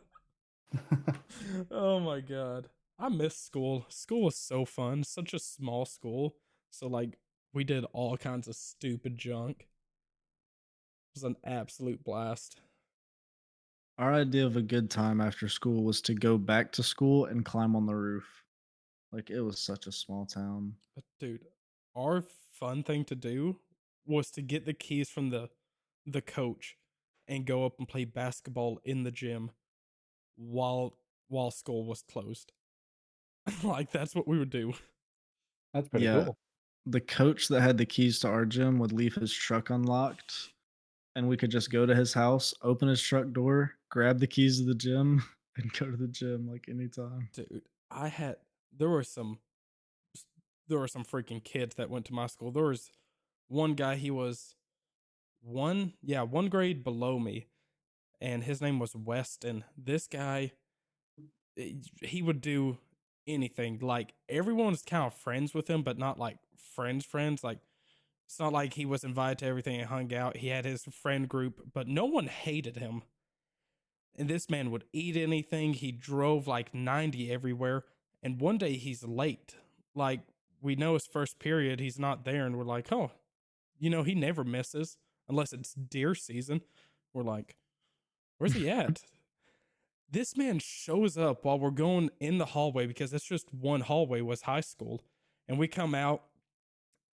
Speaker 2: Oh my god. I miss school. School was so fun. Such a small school. So like we did all kinds of stupid junk. It was an absolute blast.
Speaker 1: Our idea of a good time after school was to go back to school and climb on the roof. Like it was such a small town.
Speaker 2: But dude, our fun thing to do was to get the keys from the coach and go up and play basketball in the gym while school was closed. Like that's what we would do.
Speaker 3: That's pretty
Speaker 1: Yeah,
Speaker 3: cool.
Speaker 1: the coach that had the keys to our gym would leave his truck unlocked, and we could just go to his house, open his truck door, grab the keys to the gym, and go to the gym like anytime.
Speaker 2: Dude, I had there were some there were some freaking kids that went to my school. There was one guy, he was one grade below me, and his name was Weston. This guy, he would do anything. Like everyone was kind of friends with him, but not like friends. Like it's not like he was invited to everything and hung out. He had his friend group, but no one hated him. And this man would eat anything. He drove like 90 everywhere. And one day he's late. Like we know his first period, he's not there. And we're like, oh, he never misses unless it's deer season. We're like, where's he at? This man shows up while we're going in the hallway because it's just one hallway was high school. And we come out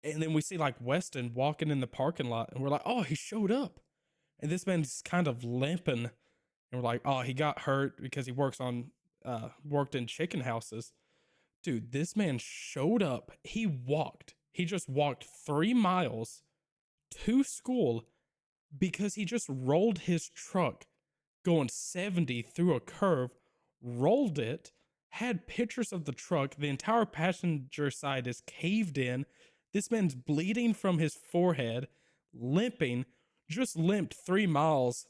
Speaker 2: and then we see like Weston walking in the parking lot and we're like, oh, he showed up. And this man's kind of limping. And we're like, oh, he got hurt because he worked in chicken houses. Dude, this man showed up. He just walked 3 miles to school because he just rolled his truck going 70 through a curve, rolled it, had pictures of the truck. The entire passenger side is caved in. This man's bleeding from his forehead, limping, just limped 3 miles,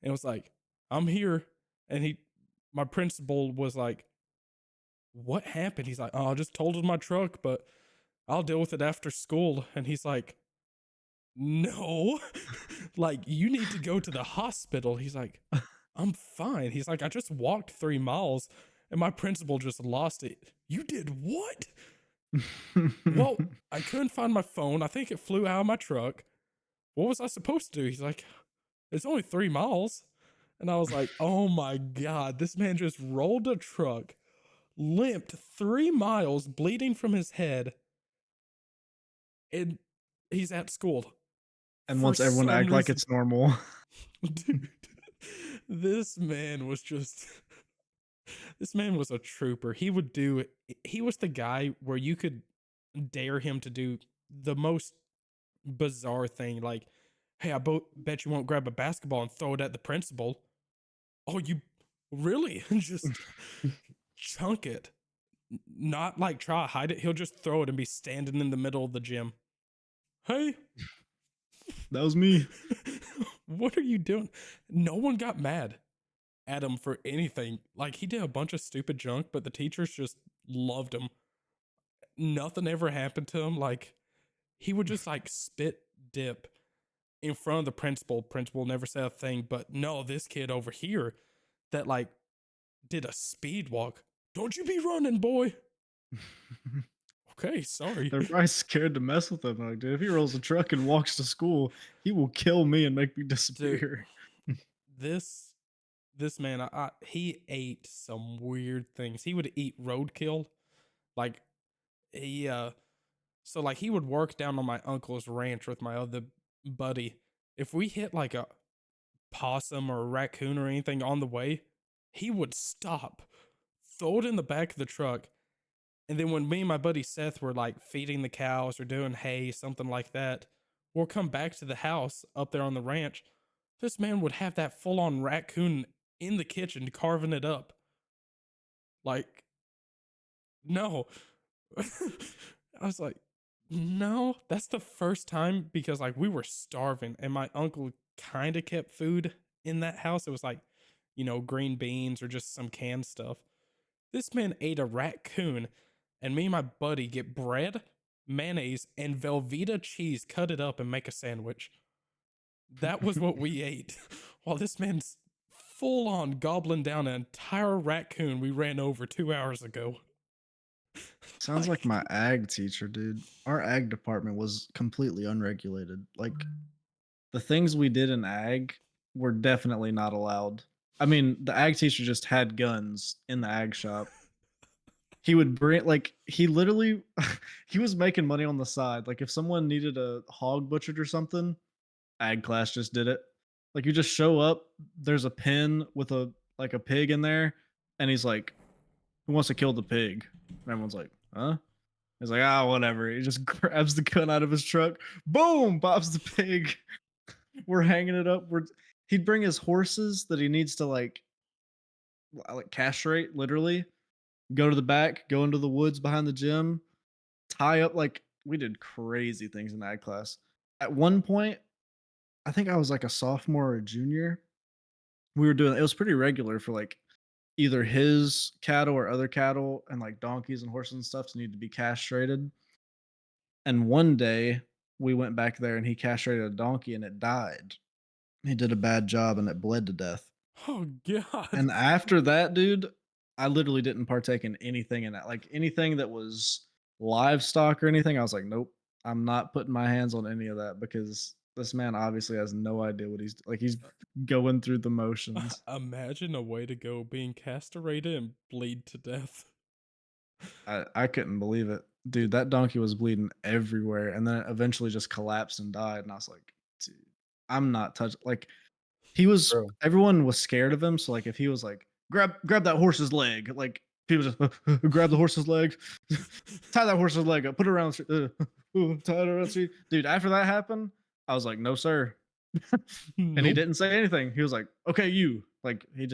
Speaker 2: and was like, I'm here. And my principal was like, what happened? He's like, oh, I just totaled my truck, but I'll deal with it after school. And he's like, no, like you need to go to the hospital. He's like, I'm fine. He's like, I just walked 3 miles. And my principal just lost it. You did what? Well, I couldn't find my phone. I think it flew out of my truck. What was I supposed to do? He's like, it's only 3 miles. And I was like, oh my God, this man just rolled a truck, limped 3 miles, bleeding from his head, and he's at school.
Speaker 1: And
Speaker 2: For
Speaker 1: wants everyone to
Speaker 2: some
Speaker 1: act like
Speaker 2: reason,
Speaker 1: it's normal.
Speaker 2: dude, this man was just, this man was a trooper. He was the guy where you could dare him to do the most bizarre thing. Like, hey, bet you won't grab a basketball and throw it at the principal. Oh, you really? And just chunk it. Not like try to hide it. He'll just throw it and be standing in the middle of the gym. Hey,
Speaker 1: That was me.
Speaker 2: what are you doing? No one got mad at him for anything. Like, he did a bunch of stupid junk, but the teachers just loved him. Nothing ever happened to him. Like, he would just like spit dip in front of the principal. Principal never said a thing, but no, this kid over here that like did a speed walk. Don't you be running, boy. Okay, sorry.
Speaker 1: They're probably scared to mess with him. Like, dude, if he rolls a truck and walks to school, he will kill me and make me
Speaker 2: Dude,
Speaker 1: disappear.
Speaker 2: this man, he ate some weird things. He would eat roadkill. Like, he so like he would work down on my uncle's ranch with my other buddy. If we hit like a possum or a raccoon or anything on the way, he would stop, throw it in the back of the truck, and then when me and my buddy Seth were like feeding the cows or doing hay, something like that, we'll come back to the house up there on the ranch. This man would have that full on raccoon in the kitchen carving it up. Like, no. I was like, no, that's the first time because like we were starving and my uncle kind of kept food in that house. It was like, green beans or just some canned stuff. This man ate a raccoon, and me and my buddy get bread, mayonnaise, and Velveeta cheese, cut it up, and make a sandwich. That was what we ate. While this man's full on gobbling down an entire raccoon we ran over 2 hours ago.
Speaker 1: Sounds like my ag teacher, dude. Our ag department was completely unregulated. Like, the things we did in ag were definitely not allowed. I mean, the ag teacher just had guns in the ag shop. He would bring like he literally he was making money on the side. Like if someone needed a hog butchered or something, ag class just did it. Like you just show up, there's a pen with a pig in there, and he's like, "Who wants to kill the pig?" And everyone's like, "Huh?" He's like, "Ah, whatever." He just grabs the gun out of his truck, boom, pops the pig. We're hanging it up. He'd bring his horses that he needs to like castrate, literally. Go to the back, go into the woods behind the gym, tie up like we did crazy things in ag class. At one point, I think I was like a sophomore or a junior. We were doing it was pretty regular for like either his cattle or other cattle and like donkeys and horses and stuff to need to be castrated. And one day we went back there and he castrated a donkey and it died. He did a bad job and it bled to death.
Speaker 2: Oh, God.
Speaker 1: And after that, dude, I literally didn't partake in anything in that. Like anything that was livestock or anything, I was like, nope, I'm not putting my hands on any of that because this man obviously has no idea what he's going through the motions.
Speaker 2: Imagine a way to go being castrated and bleed to death.
Speaker 1: I couldn't believe it. Dude, that donkey was bleeding everywhere and then it eventually just collapsed and died. And I was like, dude, I'm not touching like
Speaker 3: Bro.
Speaker 1: everyone was scared of him, so, like, if he was like, "Grab that horse's leg," like, people just, "Grab the horse's leg, tie that horse's leg up, put it around the street, tie it around the street." Dude, after that happened, I was like, "No, sir." And he
Speaker 2: Nope.
Speaker 1: didn't say anything. He was like, "Okay, you." Like, I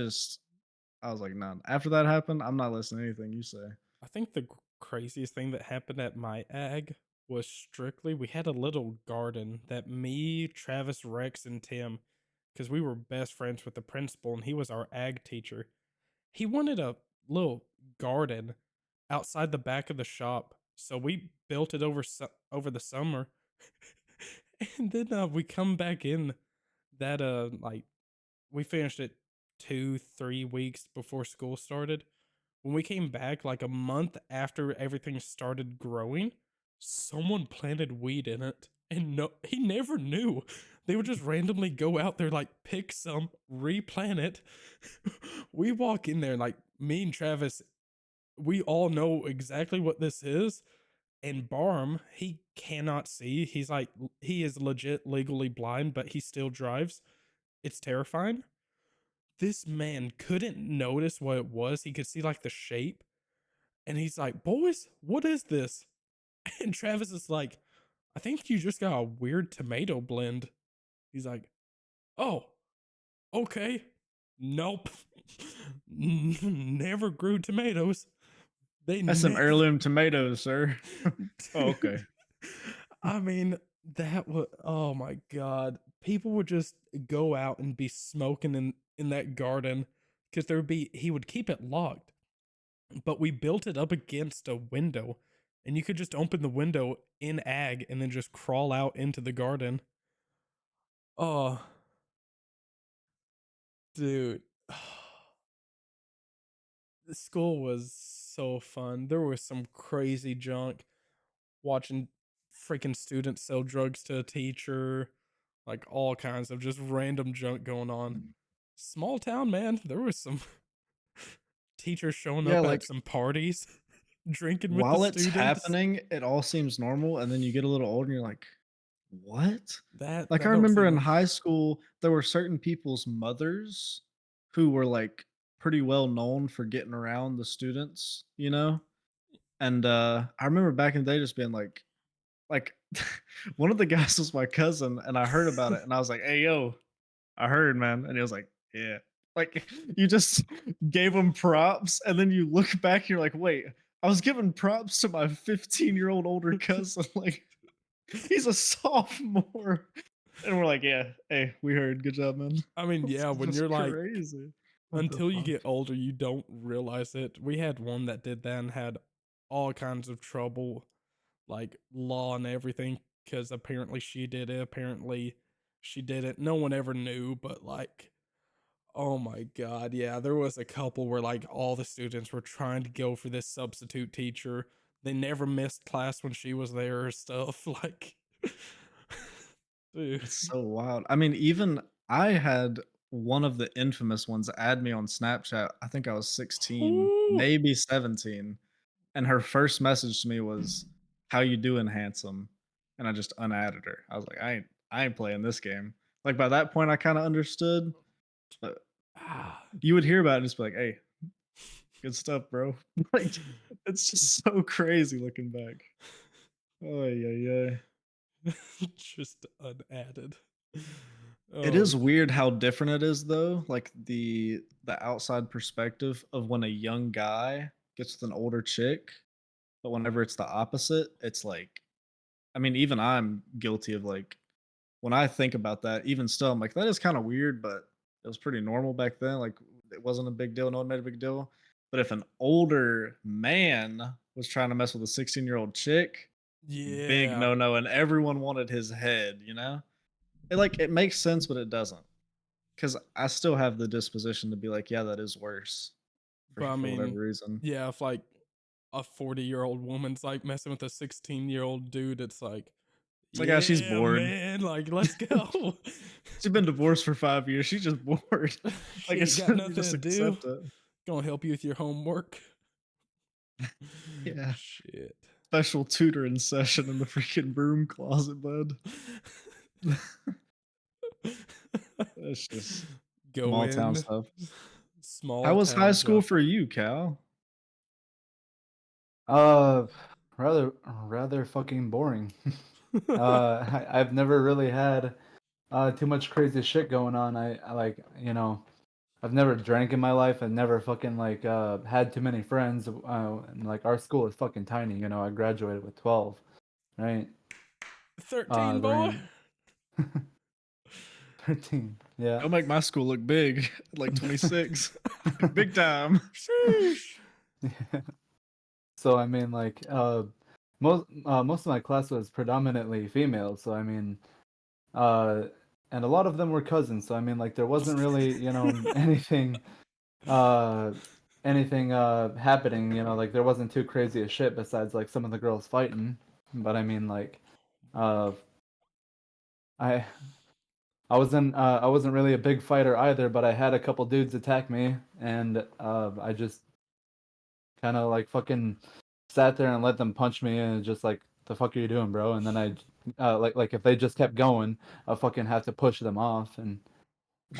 Speaker 1: was like, "Nah." After that happened, I'm not listening to anything you say.
Speaker 2: I think the craziest thing that happened at my ag was strictly we had a little garden that me, Travis, Rex, and Tim, because we were best friends with the principal and he was our ag teacher. He wanted a little garden outside the back of the shop, so we built it over the summer. And then we come back in that like we finished it 2-3 weeks before school started. When we came back, like a month after everything started growing, someone planted weed in it. And no, he never knew. They would just randomly go out there, like pick some, replant it. We walk in there, like me and Travis, we all know exactly what this is. And Barm, he cannot see. He's like, he is legit legally blind, but he still drives. It's terrifying. This man couldn't notice what it was. He could see like the shape. And he's like, "Boys, what is this?" And Travis is like, "I think you just got a weird tomato blend." He's like, "Oh, okay. Nope. Never grew tomatoes. They
Speaker 1: That's some
Speaker 2: never."
Speaker 1: heirloom tomatoes, sir. Oh,
Speaker 2: Dude,
Speaker 1: okay.
Speaker 2: I mean, That was, oh my god. People would just go out and be smoking in that garden because there would be he would keep it locked, but we built it up against a window, and you could just open the window in ag and then just crawl out into the garden. Oh, dude. The school was so fun. There was some crazy junk, watching freaking students sell drugs to a teacher, like all kinds of just random junk going on. Small town, man. There was some teachers showing
Speaker 1: Yeah,
Speaker 2: up at
Speaker 1: like
Speaker 2: some parties, drinking with the
Speaker 1: while it's
Speaker 2: students.
Speaker 1: happening, it all seems normal, and then you get a little older and you're like, "What?" Like, I
Speaker 2: That don't
Speaker 1: remember
Speaker 2: seem
Speaker 1: in
Speaker 2: like
Speaker 1: high school, there were certain people's mothers who were, like, pretty well known for getting around the students, you know? And, I remember back in the day just being like, one of the guys was my cousin, and I heard about it, and I was like, "Hey, yo, I heard, man." And he was like, "Yeah." Like, you just gave him props, and then you look back, you're like, "Wait, I was giving props to my 15-year-old older cousin, like, he's a sophomore." And we're like, "Yeah, hey, we heard. Good job, man."
Speaker 2: I mean,
Speaker 1: It's
Speaker 2: yeah, when
Speaker 1: just
Speaker 2: you're like
Speaker 1: crazy.
Speaker 3: What the
Speaker 2: until you
Speaker 3: fuck?
Speaker 2: get older, you don't realize it. We had one that did that and had all kinds of trouble, like law and everything, because apparently she did it. Apparently she did it. No one ever knew, but like, oh my god, yeah, there was a couple where like all the students were trying to go for this substitute teacher. They never missed class when she was there or stuff. Like, dude.
Speaker 1: It's so wild. I mean, even I had one of the infamous ones add me on Snapchat. I think I was 16,
Speaker 2: Ooh.
Speaker 1: maybe 17, and her first message to me was, "How you doing, handsome?" And I just unadded her. I was like, I ain't playing this game." Like, by that point, I kinda understood, but
Speaker 2: Ah.
Speaker 1: you would hear about it and just be like, "Hey, good stuff, bro." Like, it's just so crazy looking back. Oh yeah.
Speaker 2: Just unadded.
Speaker 1: It
Speaker 2: Oh,
Speaker 1: is weird how different it is though, like the outside perspective of when a young guy gets with an older chick, but whenever it's the opposite, it's like I mean, even I'm guilty of like when I think about that, even still, I'm like, that is kind of weird, but it was pretty normal back then. Like it wasn't a big deal. No one made a big deal. But if an older man was trying to mess with a 16-year-old chick, big
Speaker 2: yeah.
Speaker 1: no no, and everyone wanted his head, you know? It makes sense, but it doesn't. 'Cause I still have the disposition to be like, "Yeah, that is worse,"
Speaker 2: But I
Speaker 1: for whatever
Speaker 2: mean,
Speaker 1: reason.
Speaker 2: yeah, if like a 40-year-old woman's like messing with a 16-year-old dude, it's like,
Speaker 1: It's like, "Ah, she's
Speaker 2: yeah,
Speaker 1: bored.
Speaker 2: man, like, let's go.
Speaker 1: She's been divorced for 5 years. She's just bored." Like,
Speaker 2: She ain't
Speaker 1: it's
Speaker 2: got
Speaker 1: you
Speaker 2: nothing
Speaker 1: just
Speaker 2: to do.
Speaker 1: accept it.
Speaker 2: Gonna help you with your homework.
Speaker 1: Yeah.
Speaker 2: Shit.
Speaker 1: Special tutoring session in the freaking broom closet, bud. That's just
Speaker 2: Go
Speaker 1: small town
Speaker 2: in,
Speaker 1: stuff. How
Speaker 2: small
Speaker 1: was high
Speaker 2: town
Speaker 1: school
Speaker 2: drop.
Speaker 1: for you, Cal?
Speaker 3: Uh, rather fucking boring. I've never really had too much crazy shit going on. I like, I've never drank in my life. I've never fucking like had too many friends. And like our school is fucking tiny. I graduated with 12, right?
Speaker 2: 13, boy.
Speaker 3: During 13, yeah.
Speaker 1: Don't make my school look big, like 26. Big time.
Speaker 2: Sheesh.
Speaker 3: Yeah. So I mean, like, most of my class was predominantly female. So I mean, uh, and a lot of them were cousins. So I mean, like, there wasn't really, uh, anything happening. Like there wasn't too crazy as shit besides like some of the girls fighting. But I mean, like, uh, I I wasn't really a big fighter either. But I had a couple dudes attack me, and I just kind of like fucking sat there and let them punch me and just like the fuck are you doing, bro? And then I like if they just kept going, I fucking have to push them off and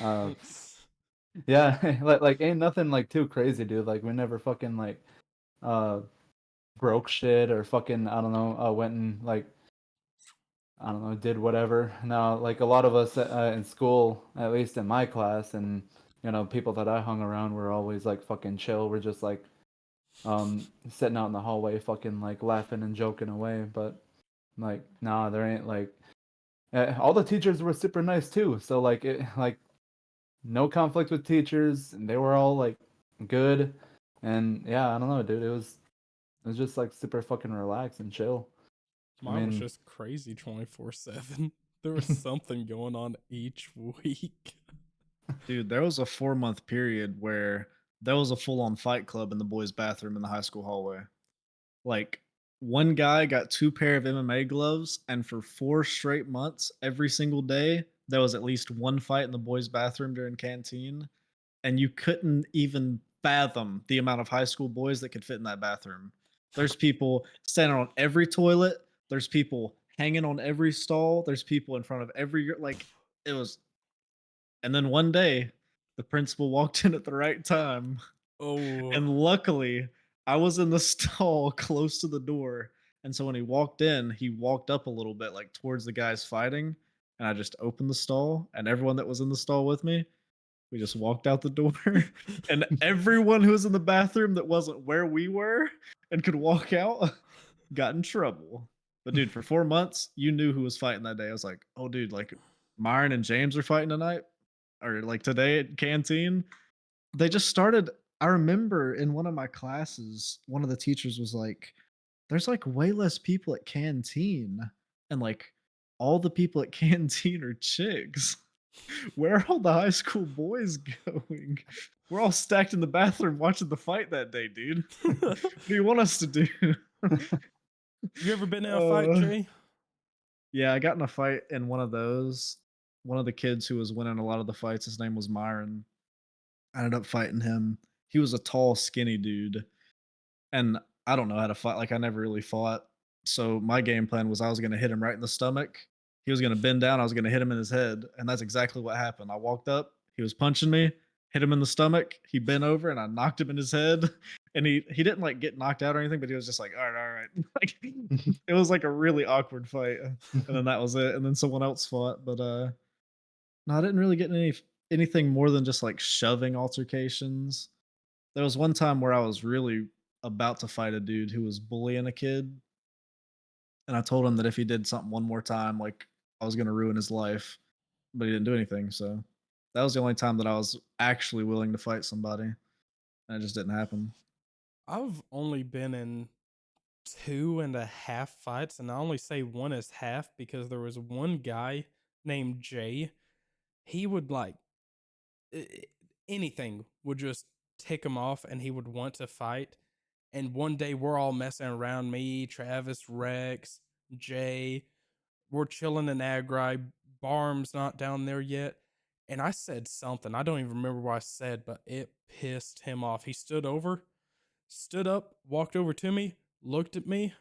Speaker 3: uh yeah, like ain't nothing like too crazy, dude. Like we never fucking like uh broke shit or fucking I don't know, went and like I don't know, did whatever. Now, like a lot of us in school, at least in my class and people that I hung around were always like fucking chill. We're just like sitting out in the hallway fucking like laughing and joking away, but like nah, there ain't like All the teachers were super nice too. So like no conflict with teachers, and they were all like good. And yeah, I don't know, dude. It was just like super fucking relaxed and chill. I
Speaker 2: Mine was
Speaker 3: mean,
Speaker 2: just crazy 24/7. There was something going on each week.
Speaker 1: Dude, there was a 4-month period where there was a full-on fight club in the boys' bathroom in the high school hallway. Like, one guy got 2 pair of MMA gloves, and for 4 straight months, every single day, there was at least one fight in the boys' bathroom during canteen, and you couldn't even fathom the amount of high school boys that could fit in that bathroom. There's people standing on every toilet, there's people hanging on every stall, there's people in front of every like, it was. And then one day, the principal walked in at the right time,
Speaker 2: Oh,
Speaker 1: and luckily, I was in the stall close to the door, and so when he walked in, he walked up a little bit, like, towards the guys fighting, and I just opened the stall, and everyone that was in the stall with me, we just walked out the door, and everyone who was in the bathroom that wasn't where we were and could walk out got in trouble. But dude, for 4 months, you knew who was fighting that day. I was like, "Oh, dude, like, Myron and James are fighting tonight or, like, today at canteen." They just started. I remember in one of my classes, one of the teachers was like, "There's, like, way less people at canteen, and, like, all the people at canteen are chicks. Where are all the high school boys going? We're all stacked in the bathroom watching the fight that day, dude. What do you want us to do?"
Speaker 2: you ever been in a fight,
Speaker 1: Uh,
Speaker 2: Jay?
Speaker 1: yeah, I got in a fight in one of those. One of the kids who was winning a lot of the fights, his name was Myron. I ended up fighting him. He was a tall, skinny dude, and I don't know how to fight. Like, I never really fought. So my game plan was I was gonna hit him right in the stomach. He was gonna bend down, I was gonna hit him in his head, and that's exactly what happened. I walked up, he was punching me, hit him in the stomach, he bent over and I knocked him in his head. And he didn't like get knocked out or anything, but he was just like, all right. Like, it was like a really awkward fight. And then that was it. And then someone else fought. But no, I didn't really get anything more than just like shoving altercations. There was one time where I was really about to fight a dude who was bullying a kid, and I told him that if he did something one more time, like, I was gonna ruin his life, but he didn't do anything, so that was the only time that I was actually willing to fight somebody, and it just didn't happen.
Speaker 2: I've only been in 2.5 fights, and I only say one is half because there was one guy named Jay. He would like i- anything would just tick him off, and he would want to fight. And one day we're all messing around, me, Travis, Rex, Jay. We're chilling in Agri. Barm's not down there yet. And I said something. I don't even remember what I said, but it pissed him off. He stood up, walked over to me, looked at me,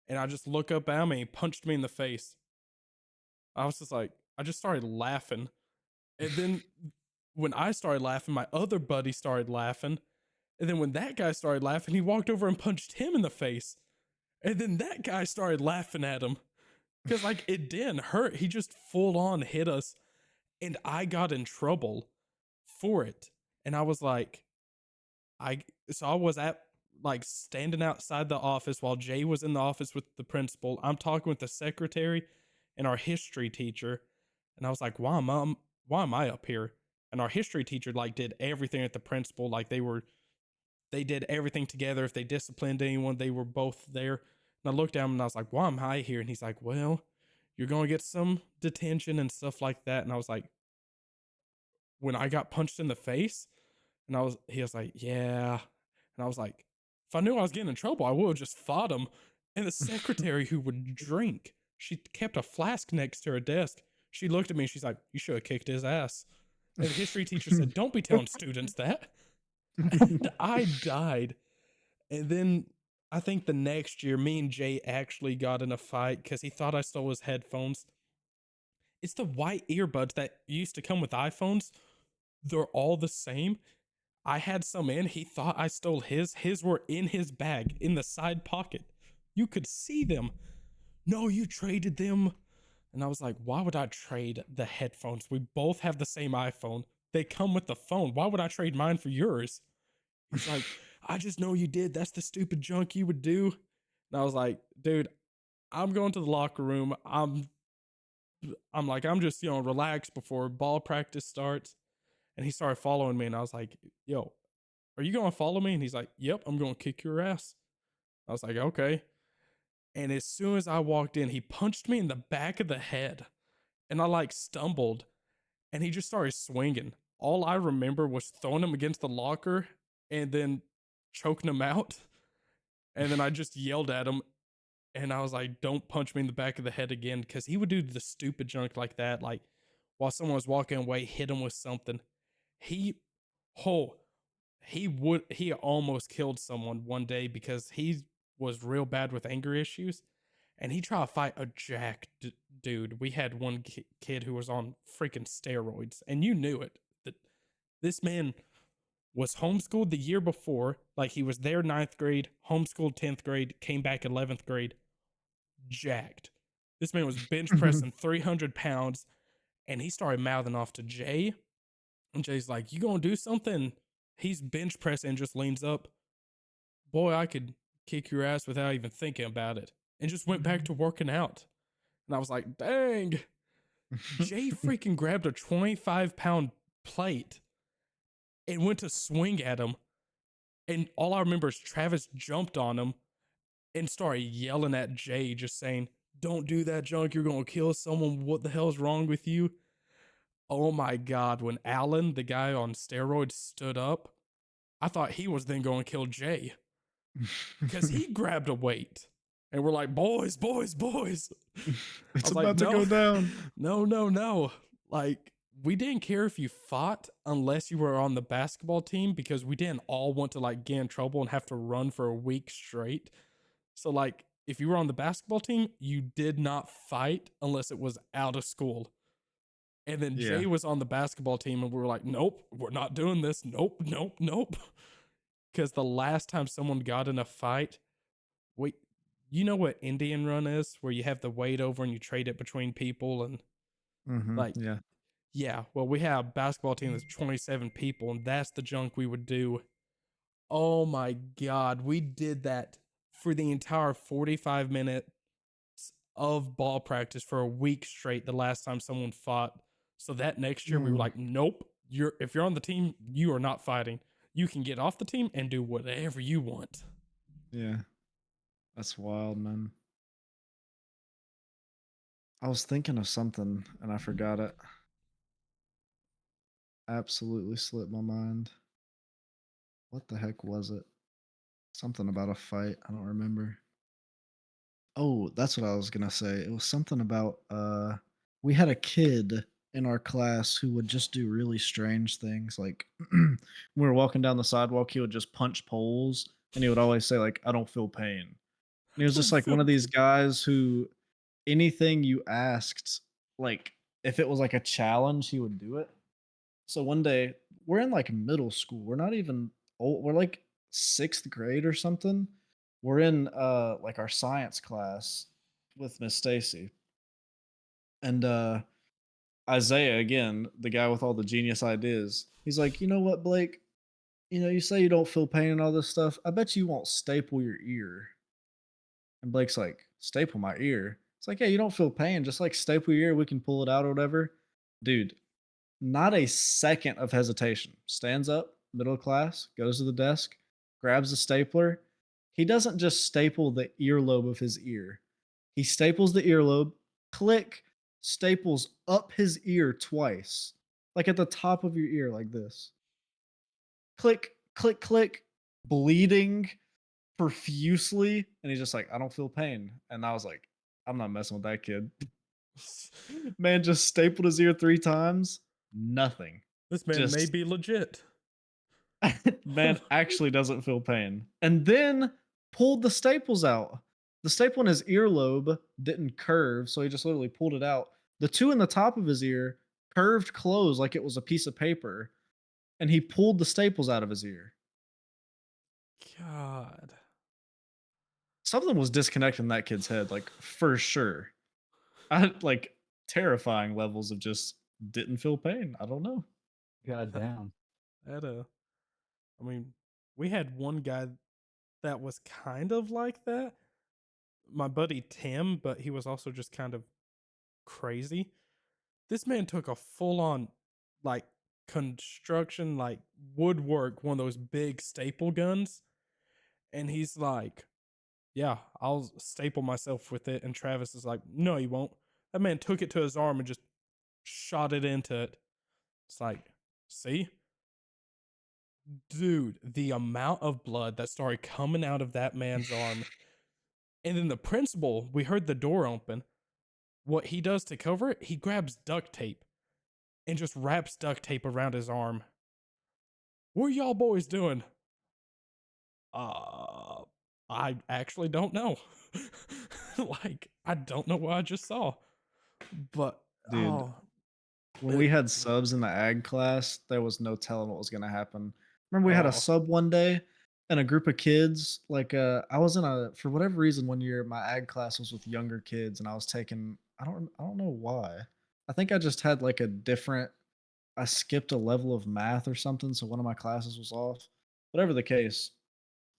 Speaker 2: and I just look up at him and he punched me in the face. I was just like, I just started laughing. And then when I started laughing, my other buddy started laughing. And then when that guy started laughing, he walked over and punched him in the face. And then that guy started laughing at him. Because like it didn't hurt. He just full on hit us. And I got in trouble for it. And I was like, I was at like standing outside the office while Jay was in the office with the principal. I'm talking with the secretary and our history teacher, and I was like, why am I up here?" And our history teacher like did everything at the principal, like they did everything together. If they disciplined anyone, they were both there. And I looked at him and I was like, "Why am I here?" And he's like, "Well, you're gonna get some detention and stuff like that." And I was like, "When I got punched in the face?" And he was like, "Yeah." And I was like, if I knew I was getting in trouble, I would have just fought him. And the secretary who would drink, she kept a flask next to her desk. She looked at me and she's like, "You should have kicked his ass." And the history teacher said, "Don't be telling students that." And I died. And then I think the next year, me and Jay actually got in a fight because he thought I stole his headphones. It's the white earbuds that used to come with iPhones. They're all the same. I had some in. He thought I stole his. His were in his bag in the side pocket. You could see them. "No, you traded them." And I was like, "Why would I trade the headphones? We both have the same iPhone. They come with the phone. Why would I trade mine for yours?" He's like, "I just know you did. That's the stupid junk you would do." And I was like, "Dude, I'm going to the locker room. I'm like, I'm just, relax before ball practice starts. And he started following me, and I was like, yo, are you going to follow me? And he's like, yep, I'm going to kick your ass. I was like, okay. And as soon as I walked in, he punched me in the back of the head. And I like stumbled, and he just started swinging. All I remember was throwing him against the locker and then choking him out. And then I just yelled at him, and I was like, don't punch me in the back of the head again, because he would do the stupid junk like that. Like, while someone was walking away, hit him with something. He, oh, he almost killed someone one day because he was real bad with anger issues, and he tried to fight a dude. We had one kid who was on freaking steroids, and you knew it. That this man was homeschooled the year before. Like, he was there 9th grade, homeschooled 10th grade, came back 11th grade, jacked. This man was bench pressing 300 pounds, and he started mouthing off to Jay. And Jay's like, you gonna do something? He's bench pressing and just leans up. Boy, I could kick your ass without even thinking about it. And just went back to working out. And I was like, dang. Jay freaking grabbed a 25-pound plate and went to swing at him. And all I remember is Travis jumped on him and started yelling at Jay, just saying, don't do that junk. You're going to kill someone. What the hell's wrong with you? Oh my God. When Alan, the guy on steroids, stood up, I thought he was then going to kill Jay because he grabbed a weight. And we're like, boys, boys, boys.
Speaker 1: It's
Speaker 2: like,
Speaker 1: about to go down.
Speaker 2: No. Like, we didn't care if you fought unless you were on the basketball team, because we didn't all want to like get in trouble and have to run for a week straight. So like, if you were on the basketball team, you did not fight unless it was out of school. And then
Speaker 1: Yeah.
Speaker 2: Jay was on the basketball team, and we were like, nope, we're not doing this. Nope. Because the last time someone got in a fight, wait, you know what Indian run is, where you have the weight over and you trade it between people, and like,
Speaker 1: Yeah.
Speaker 2: yeah, well, we have a basketball team that's 27 people, and that's the junk we would do. Oh my God, we did that for the entire 45 minutes of ball practice for a week straight the last time someone fought. So that next year we were like, nope, if you're on the team, you are not fighting. You can get off the team and do whatever you want.
Speaker 1: Yeah. That's wild, man. I was thinking of something and I forgot it. Absolutely slipped my mind. What the heck was it? Something about a fight. I don't remember. Oh, that's what I was gonna say. It was something about we had a kid in our class who would just do really strange things. Like when we were walking down the sidewalk, he would just punch poles and he would always say, like, I don't feel pain. And he was just
Speaker 2: Don't
Speaker 1: like
Speaker 2: feel
Speaker 1: one of these guys who anything you asked, like if it was like a challenge, he would do it. So one day, we're in like middle school. We're not even old. We're like 6th grade or something. We're in like our science class with Miss Stacy. And Isaiah, again, the guy with all the genius ideas, he's like, you know what, Blake? You know, you say you don't feel pain and all this stuff. I bet you won't staple your ear. And Blake's like, staple my ear. It's like, yeah, you don't feel pain. Just like staple your ear, we can pull it out or whatever. Dude, not a second of hesitation. Stands up, middle class, goes to the desk, grabs the stapler. He doesn't just staple the earlobe of his ear. He staples the earlobe, click, staples up his ear twice, like at the top of your ear, like this. Click, click, click, bleeding profusely. And he's just like, I don't feel pain. And I was like, I'm not messing with that kid. Man just stapled his ear 3 times. Nothing.
Speaker 2: This man may
Speaker 1: Just
Speaker 2: be legit.
Speaker 1: man actually doesn't feel pain. And then pulled the staples out. The staple in his earlobe didn't curve, so he just literally pulled it out. The 2 in the top of his ear curved closed like it was a piece of paper, and he pulled the staples out of his ear.
Speaker 2: God.
Speaker 1: Something was disconnecting that kid's head, like for sure. I had like terrifying levels of just didn't feel pain. I don't know.
Speaker 3: God damn.
Speaker 2: I mean, we had one guy that was kind of like that. My buddy Tim, but he was also just kind of crazy. This man took a full on like construction, like woodwork, one of those big staple guns, and he's like, yeah, I'll staple myself with it. And Travis is like, no, you won't. That man took it to his arm and just shot it into it. It's like, see? Dude, the amount of blood that started coming out of that man's arm. And then the principal, we heard the door open. What he does to cover it, he grabs duct tape and just wraps duct tape around his arm. What are y'all boys doing? Uh, I actually don't know. Like, I don't know what I just saw. But,
Speaker 1: Dude,
Speaker 2: oh,
Speaker 1: when we had subs in the ag class, there was no telling what was gonna happen. Remember we had a
Speaker 2: oh,
Speaker 1: sub one day and a group of kids, like, I was in a for whatever reason one year, my ag class was with younger kids, and I was taking I don't know why. I think I just had, like, a different I skipped a level of math or something, so one of my classes was off. Whatever the case,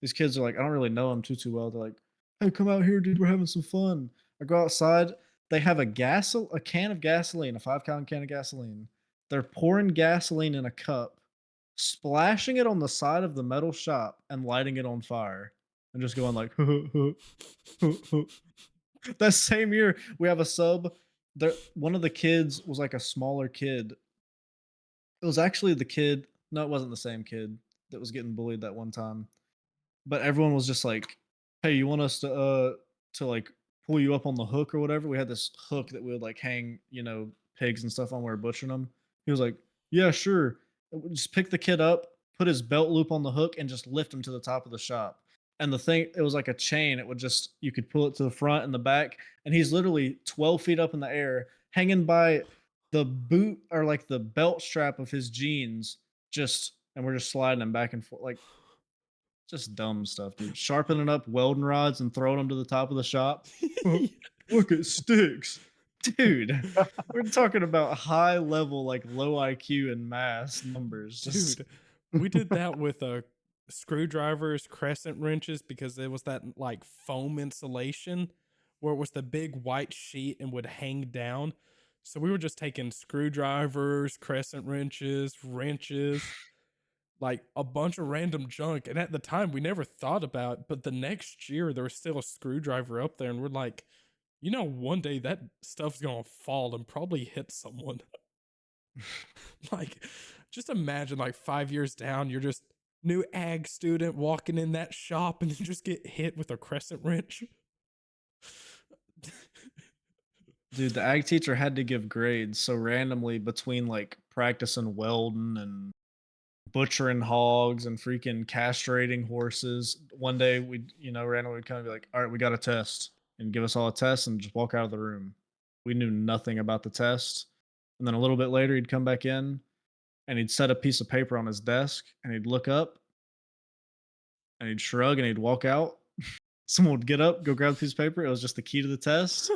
Speaker 1: these kids are like, I don't really know them too well. They're like, "Hey, come out here, dude. We're having some fun." I go outside. They have a can of gasoline, a 5 gallon can of gasoline. They're pouring gasoline in a cup, splashing it on the side of the metal shop, and lighting it on fire, and just going like, that same year we have a sub. There, one of the kids was like a smaller kid. It was actually the kid. No, it wasn't the same kid that was getting bullied that one time. But everyone was just like, "Hey, you want us to like pull you up on the hook or whatever?" We had this hook that we would like hang, pigs and stuff on. We were butchering them. He was like, "Yeah, sure." And we just pick the kid up, put his belt loop on the hook, and just lift him to the top of the shop. And the thing, it was like a chain. It would just you could pull it to the front and the back, and he's literally 12 feet up in the air, hanging by the boot or like the belt strap of his jeans. And we're just sliding him back and forth like just dumb stuff, dude. Sharpening up welding rods and throwing them to the top of the shop. Look at sticks. Dude, we're talking about high level, like low IQ and mass numbers. Just
Speaker 2: dude, we did that with screwdrivers, crescent wrenches, because there was that like foam insulation where it was the big white sheet and would hang down. So we were just taking screwdrivers, crescent wrenches, like a bunch of random junk. And at the time, we never thought about it, but the next year there was still a screwdriver up there, and we're like, one day that stuff's gonna fall and probably hit someone. Like, just imagine like 5 years down, you're just new ag student walking in that shop and then just get hit with a crescent wrench.
Speaker 1: dude, the ag teacher had to give grades so randomly between like practicing welding and butchering hogs and freaking castrating horses. One day we'd, randomly would kind of be like, all right, we got a test and give us all a test and just walk out of the room. We knew nothing about the test. And then a little bit later, he'd come back in and he'd set a piece of paper on his desk and he'd look up and he'd shrug and he'd walk out. Someone would get up, go grab the piece of paper. It was just the key to the test.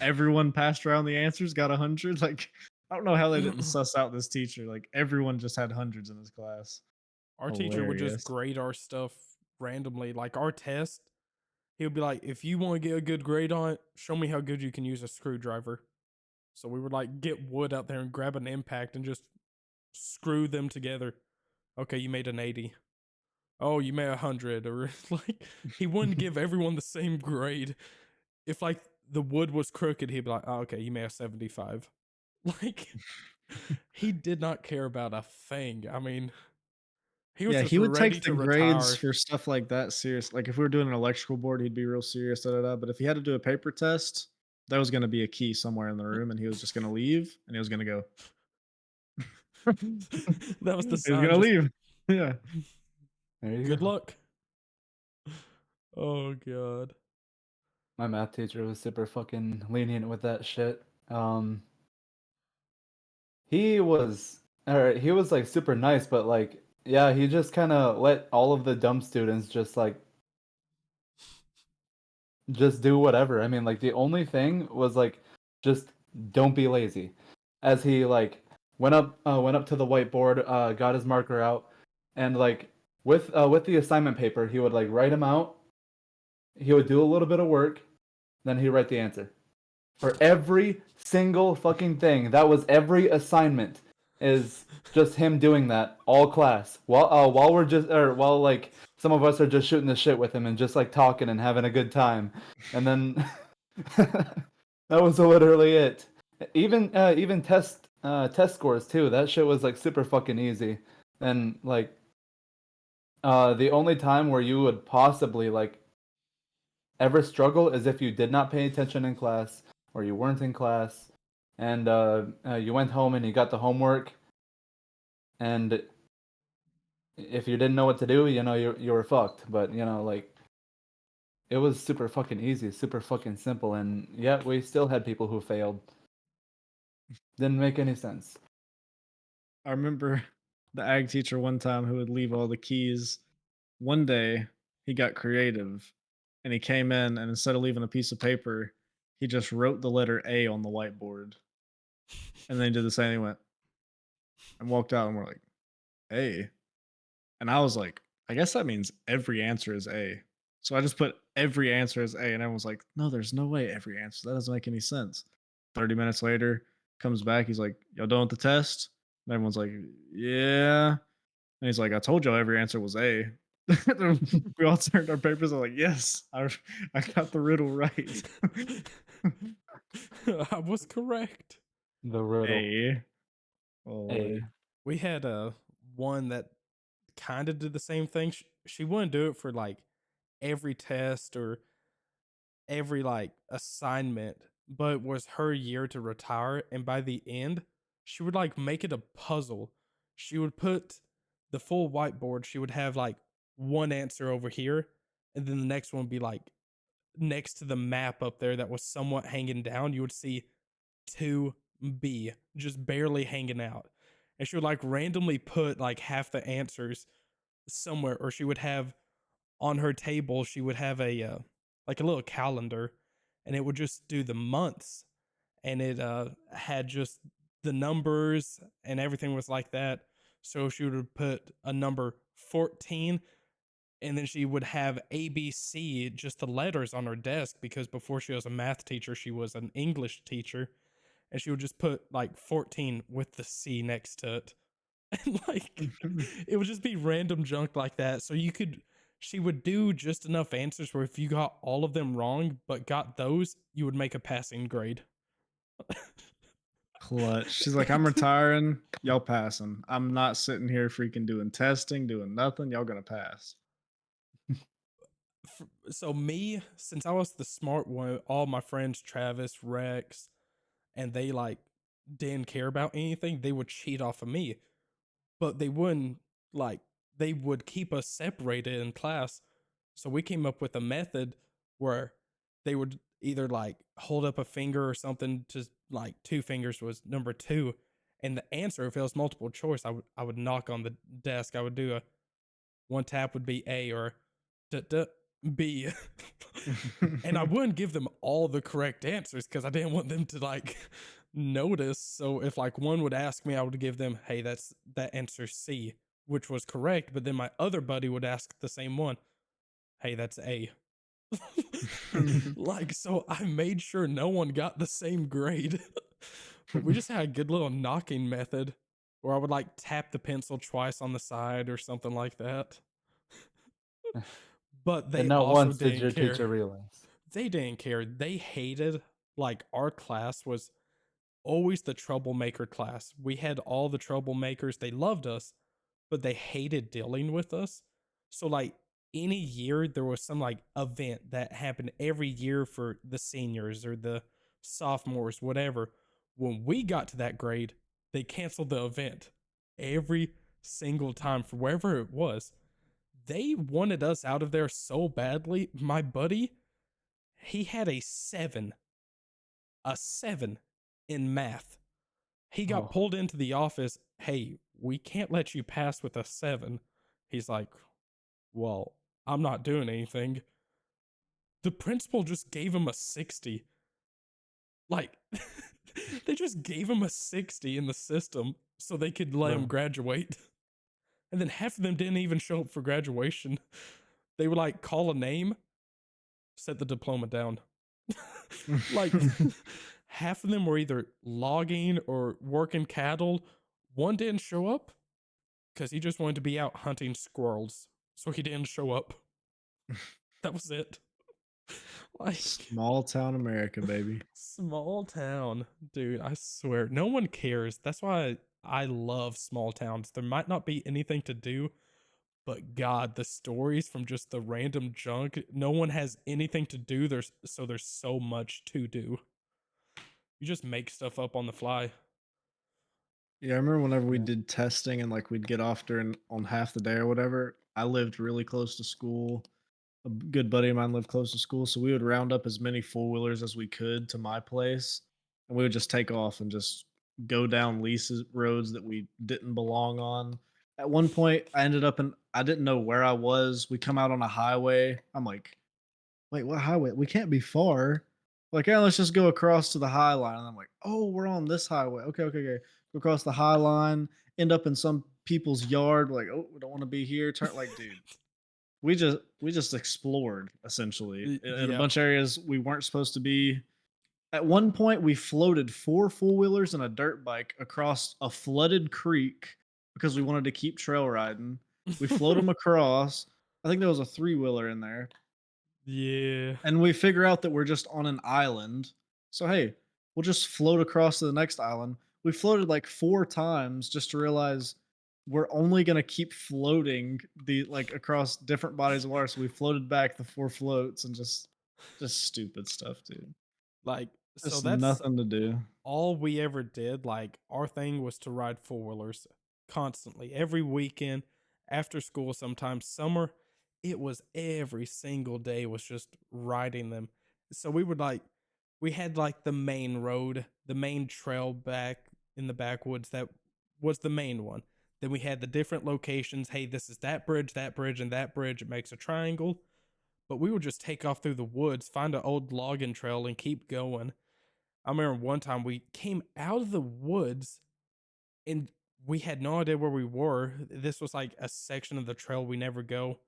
Speaker 1: Everyone passed around the answers, got 100. Like, I don't know how they didn't suss out this teacher. Like, everyone just had hundreds in his class.
Speaker 2: Our teacher would just
Speaker 1: Hilarious.
Speaker 2: grade our stuff randomly. Like our test, he would be like, if you want to get a good grade on it, show me how good you can use a screwdriver. So we would like get wood out there and grab an impact and just screw them together. Okay, you made an 80. Oh, you made 100. Or like, he wouldn't give everyone the same grade. If like the wood was crooked, he'd be like, oh, okay, you made a 75. Like, he did not care about a thing. I mean, he was
Speaker 1: Yeah,
Speaker 2: just
Speaker 1: he would
Speaker 2: ready
Speaker 1: take the
Speaker 2: to
Speaker 1: grades
Speaker 2: retire.
Speaker 1: for stuff like that serious. Like, if we were doing an electrical board, he'd be real serious, da, da, da. But if he had to do a paper test, there was gonna be a key somewhere in the room, and he was just gonna leave, and he was gonna go.
Speaker 2: That was the
Speaker 1: He was
Speaker 2: sign.
Speaker 1: gonna
Speaker 2: Just
Speaker 1: leave. Yeah.
Speaker 3: There you
Speaker 2: good
Speaker 3: go.
Speaker 2: luck. Oh god.
Speaker 3: My math teacher was super fucking lenient with that shit. He was or he was like super nice, but like yeah, he just kind of let all of the dumb students just do whatever. I mean, like the only thing was like just don't be lazy. As he like went up to the whiteboard, got his marker out, and like with the assignment paper, he would like write them out. He would do a little bit of work, then he'd write the answer. for every single fucking thing. That was every assignment. Is just him doing that all class while we're just or while like some of us are just shooting the shit with him and just like talking and having a good time, and then that was literally it. Even test scores too. That shit was like super fucking easy, and like the only time where you would possibly like ever struggle is if you did not pay attention in class or you weren't in class and you went home and you got the homework and if you didn't know what to do, you were fucked. But like it was super fucking easy, super fucking simple, and yet we still had people who failed. Didn't make any sense.
Speaker 1: I remember the ag teacher one time who would leave all the keys. One day he got creative and he came in and instead of leaving a piece of paper, he just wrote the letter A on the whiteboard. And then he did the same. He went and walked out and we're like, A. And I was like, I guess that means every answer is A. So I just put every answer as A, and everyone's like, no, there's no way every answer. That doesn't make any sense. 30 minutes later, comes back. He's like, y'all done with the test? And everyone's like, yeah. And he's like, I told y'all every answer was A. We all turned our papers. I'm like, yes, I got the riddle right.
Speaker 2: I was correct.
Speaker 3: The riddle.
Speaker 1: A. Oh,
Speaker 3: A.
Speaker 2: We had one that kind of did the same thing. She wouldn't do it for like every test or every like assignment, but it was her year to retire. And by the end, she would like make it a puzzle. She would put the full whiteboard, she would have like one answer over here, and then the next one would be like next to the map up there that was somewhat hanging down. You would see 2B just barely hanging out. And she would like randomly put like half the answers somewhere, or she would have on her table, she would have a like a little calendar, and it would just do the months, and it had just the numbers and everything was like that. So she would put a number 14, and then she would have ABC, just the letters on her desk, because before she was a math teacher, she was an English teacher, and she would just put like 14 with the C next to it. And like it would just be random junk like that. So she would do just enough answers where if you got all of them wrong but got those, you would make a passing grade.
Speaker 1: clutch. She's like, I'm retiring. Y'all passing. I'm not sitting here freaking doing testing, doing nothing. Y'all gonna pass.
Speaker 2: So me, since I was the smart one, all my friends Travis, Rex, and they like didn't care about anything, they would cheat off of me. But they wouldn't like they would keep us separated in class. So we came up with a method where they would either like hold up a finger or something to like two fingers was number two. And the answer, if it was multiple choice, I would knock on the desk. I would do a one tap would be A or B. And I wouldn't give them all the correct answers because I didn't want them to like notice. So if like one would ask me, I would give them, hey, that's that answer C, which was correct. But then my other buddy would ask the same one, hey, that's A. Like, so I made sure no one got the same grade. But we just had a good little knocking method where I would like tap the pencil twice on the side or something like that. But they
Speaker 3: And not
Speaker 2: also
Speaker 3: once did
Speaker 2: didn't
Speaker 3: your
Speaker 2: care.
Speaker 3: teacher realize.
Speaker 2: They didn't care. They hated, like, our class was always the troublemaker class. We had all the troublemakers. They loved us, but they hated dealing with us. So, like, any year there was some like event that happened every year for the seniors or the sophomores, whatever. When we got to that grade, they canceled the event every single time for wherever it was. They wanted us out of there so badly. My buddy, he had a seven in math. He got
Speaker 3: Oh.
Speaker 2: pulled into the office. Hey, we can't let you pass with a seven. He's like, well, I'm not doing anything. The principal just gave him a 60. Like, they just gave him a 60 in the system so they could let him
Speaker 3: Bro.
Speaker 2: graduate. And then half of them didn't even show up for graduation. They would like call a name, set the diploma down. Like half of them were either logging or working cattle. One didn't show up because he just wanted to be out hunting squirrels. So he didn't show up. That was it. Like
Speaker 1: Small town America, baby.
Speaker 2: small town, dude. I swear, no one cares. That's why I love small towns. There might not be anything to do, but God, the stories from just the random junk. No one has anything to do. There's so much to do. You just make stuff up on the fly.
Speaker 1: Yeah, I remember whenever we
Speaker 3: Yeah.
Speaker 1: did testing and like we'd get off during on half the day or whatever. I lived really close to school. Good buddy of mine lived close to school, so we would round up as many four wheelers as we could to my place, and we would just take off and just go down leases roads that we didn't belong on. At one point, I ended up in I didn't know where I was. We come out on a highway. I'm like, wait, what highway? We can't be far. Like, yeah, let's just go across to the High Line. And I'm like, oh, we're on this highway. Okay, okay, okay. Go across the High Line, end up in some people's yard. We're like, oh, we don't want to be here. Turn like, dude, we just explored essentially in a
Speaker 2: Yep.
Speaker 1: bunch of areas we weren't supposed to be. At one point, we floated four four wheelers and a dirt bike across a flooded creek because we wanted to keep trail riding. We float them across. I think there was a three wheeler in there,
Speaker 2: Yeah.
Speaker 1: and we figure out that we're just on an island. So hey, we'll just float across to the next island. We floated like four times just to realize we're only gonna keep floating the like across different bodies of water. So we floated back the four floats and just stupid stuff, dude.
Speaker 2: Like, so
Speaker 1: Just
Speaker 2: that's
Speaker 1: nothing to do.
Speaker 2: all we ever did. Like, our thing was to ride four wheelers constantly, every weekend, after school, sometimes summer. It was every single day was just riding them. So we had like the main road, the main trail back in the backwoods that was the main one. Then we had the different locations. Hey, this is that bridge, and that bridge. It makes a triangle. But we would just take off through the woods, find an old logging trail, and keep going. I remember one time we came out of the woods and we had no idea where we were. This was like a section of the trail we never go.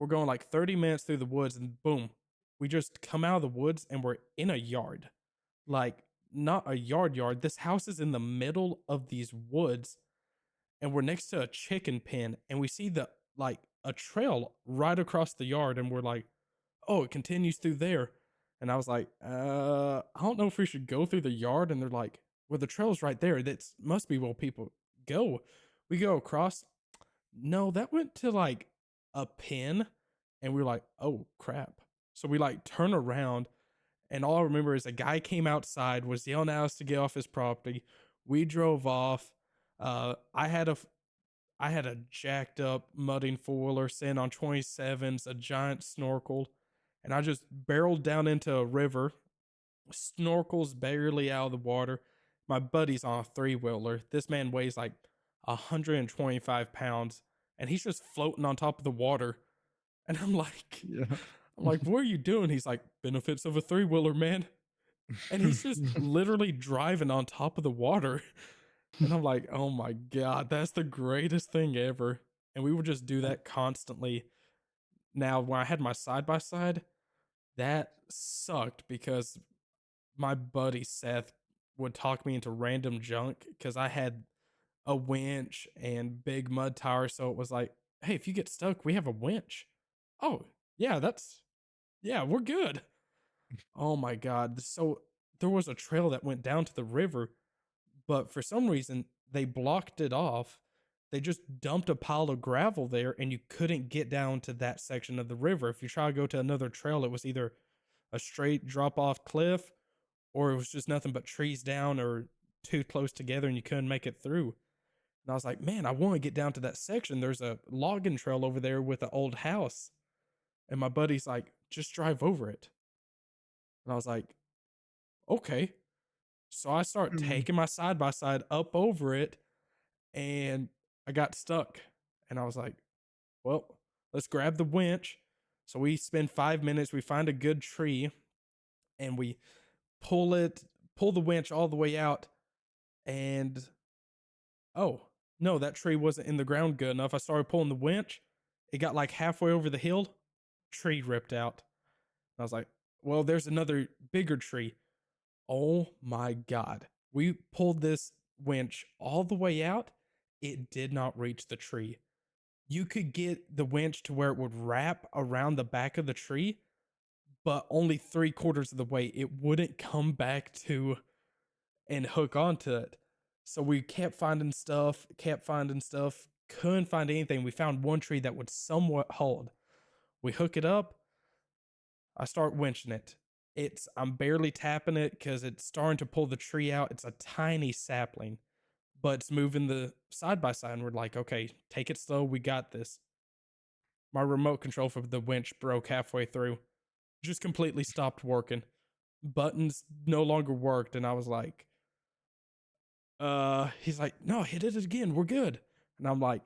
Speaker 2: We're going like 30 minutes through the woods and boom, we just come out of the woods and we're in a yard. Like, not a yard. This house is in the middle of these woods and we're next to a chicken pen and we see the like a trail right across the yard and we're like, oh, it continues through there. And I was like, I don't know if we should go through the yard. And they're like, well, the trail's right there. That must be where people go. We go across. No, that went to like a pin. And we were like, oh crap. So we like turn around. And all I remember is a guy came outside, was yelling at us to get off his property. We drove off. I had a jacked up mudding four wheeler sitting on 27s, a giant snorkel, and I just barreled down into a river. Snorkel's barely out of the water. My buddy's on a three wheeler. This man weighs like 125 pounds, and he's just floating on top of the water. And
Speaker 1: Yeah.
Speaker 2: I'm like, what are you doing? He's like, benefits of a three wheeler, man. And he's just literally driving on top of the water. And I'm like, oh my God, that's the greatest thing ever. And we would just do that constantly. Now, when I had my side by side, that sucked because my buddy Seth would talk me into random junk because I had a winch and big mud tire. So it was like, hey, if you get stuck, we have a winch. Oh, yeah, yeah, we're good. Oh my God. So there was a trail that went down to the river, but for some reason they blocked it off. They just dumped a pile of gravel there and you couldn't get down to that section of the river. If you try to go to another trail, it was either a straight drop off cliff or it was just nothing but trees down or too close together and you couldn't make it through. And I was like, man, I want to get down to that section. There's a logging trail over there with an old house. And my buddy's like, just drive over it. And I was like, okay. So I start
Speaker 1: Mm.
Speaker 2: taking my side by side up over it and I got stuck. And I was like, well, let's grab the winch. So we spend 5 minutes, we find a good tree and we pull the winch all the way out. And oh, no, that tree wasn't in the ground good enough. I started pulling the winch. It got like halfway over the hill, tree ripped out. I was like, Well, there's another bigger tree. Oh my God. We pulled this winch all the way out. It did not reach the tree. You could get the winch to where it would wrap around the back of the tree, but only 3/4 of the way. It wouldn't come back to and hook onto it. So we kept finding stuff, couldn't find anything. We found one tree that would somewhat hold. We hook it up. I start winching it. I'm barely tapping it because it's starting to pull the tree out. It's a tiny sapling, but it's moving the side by side. And we're like, okay, take it slow. We got this. My remote control for the winch broke halfway through, just completely stopped working. Buttons no longer worked. And I was like, he's like, no, hit it again. We're good. And I'm like,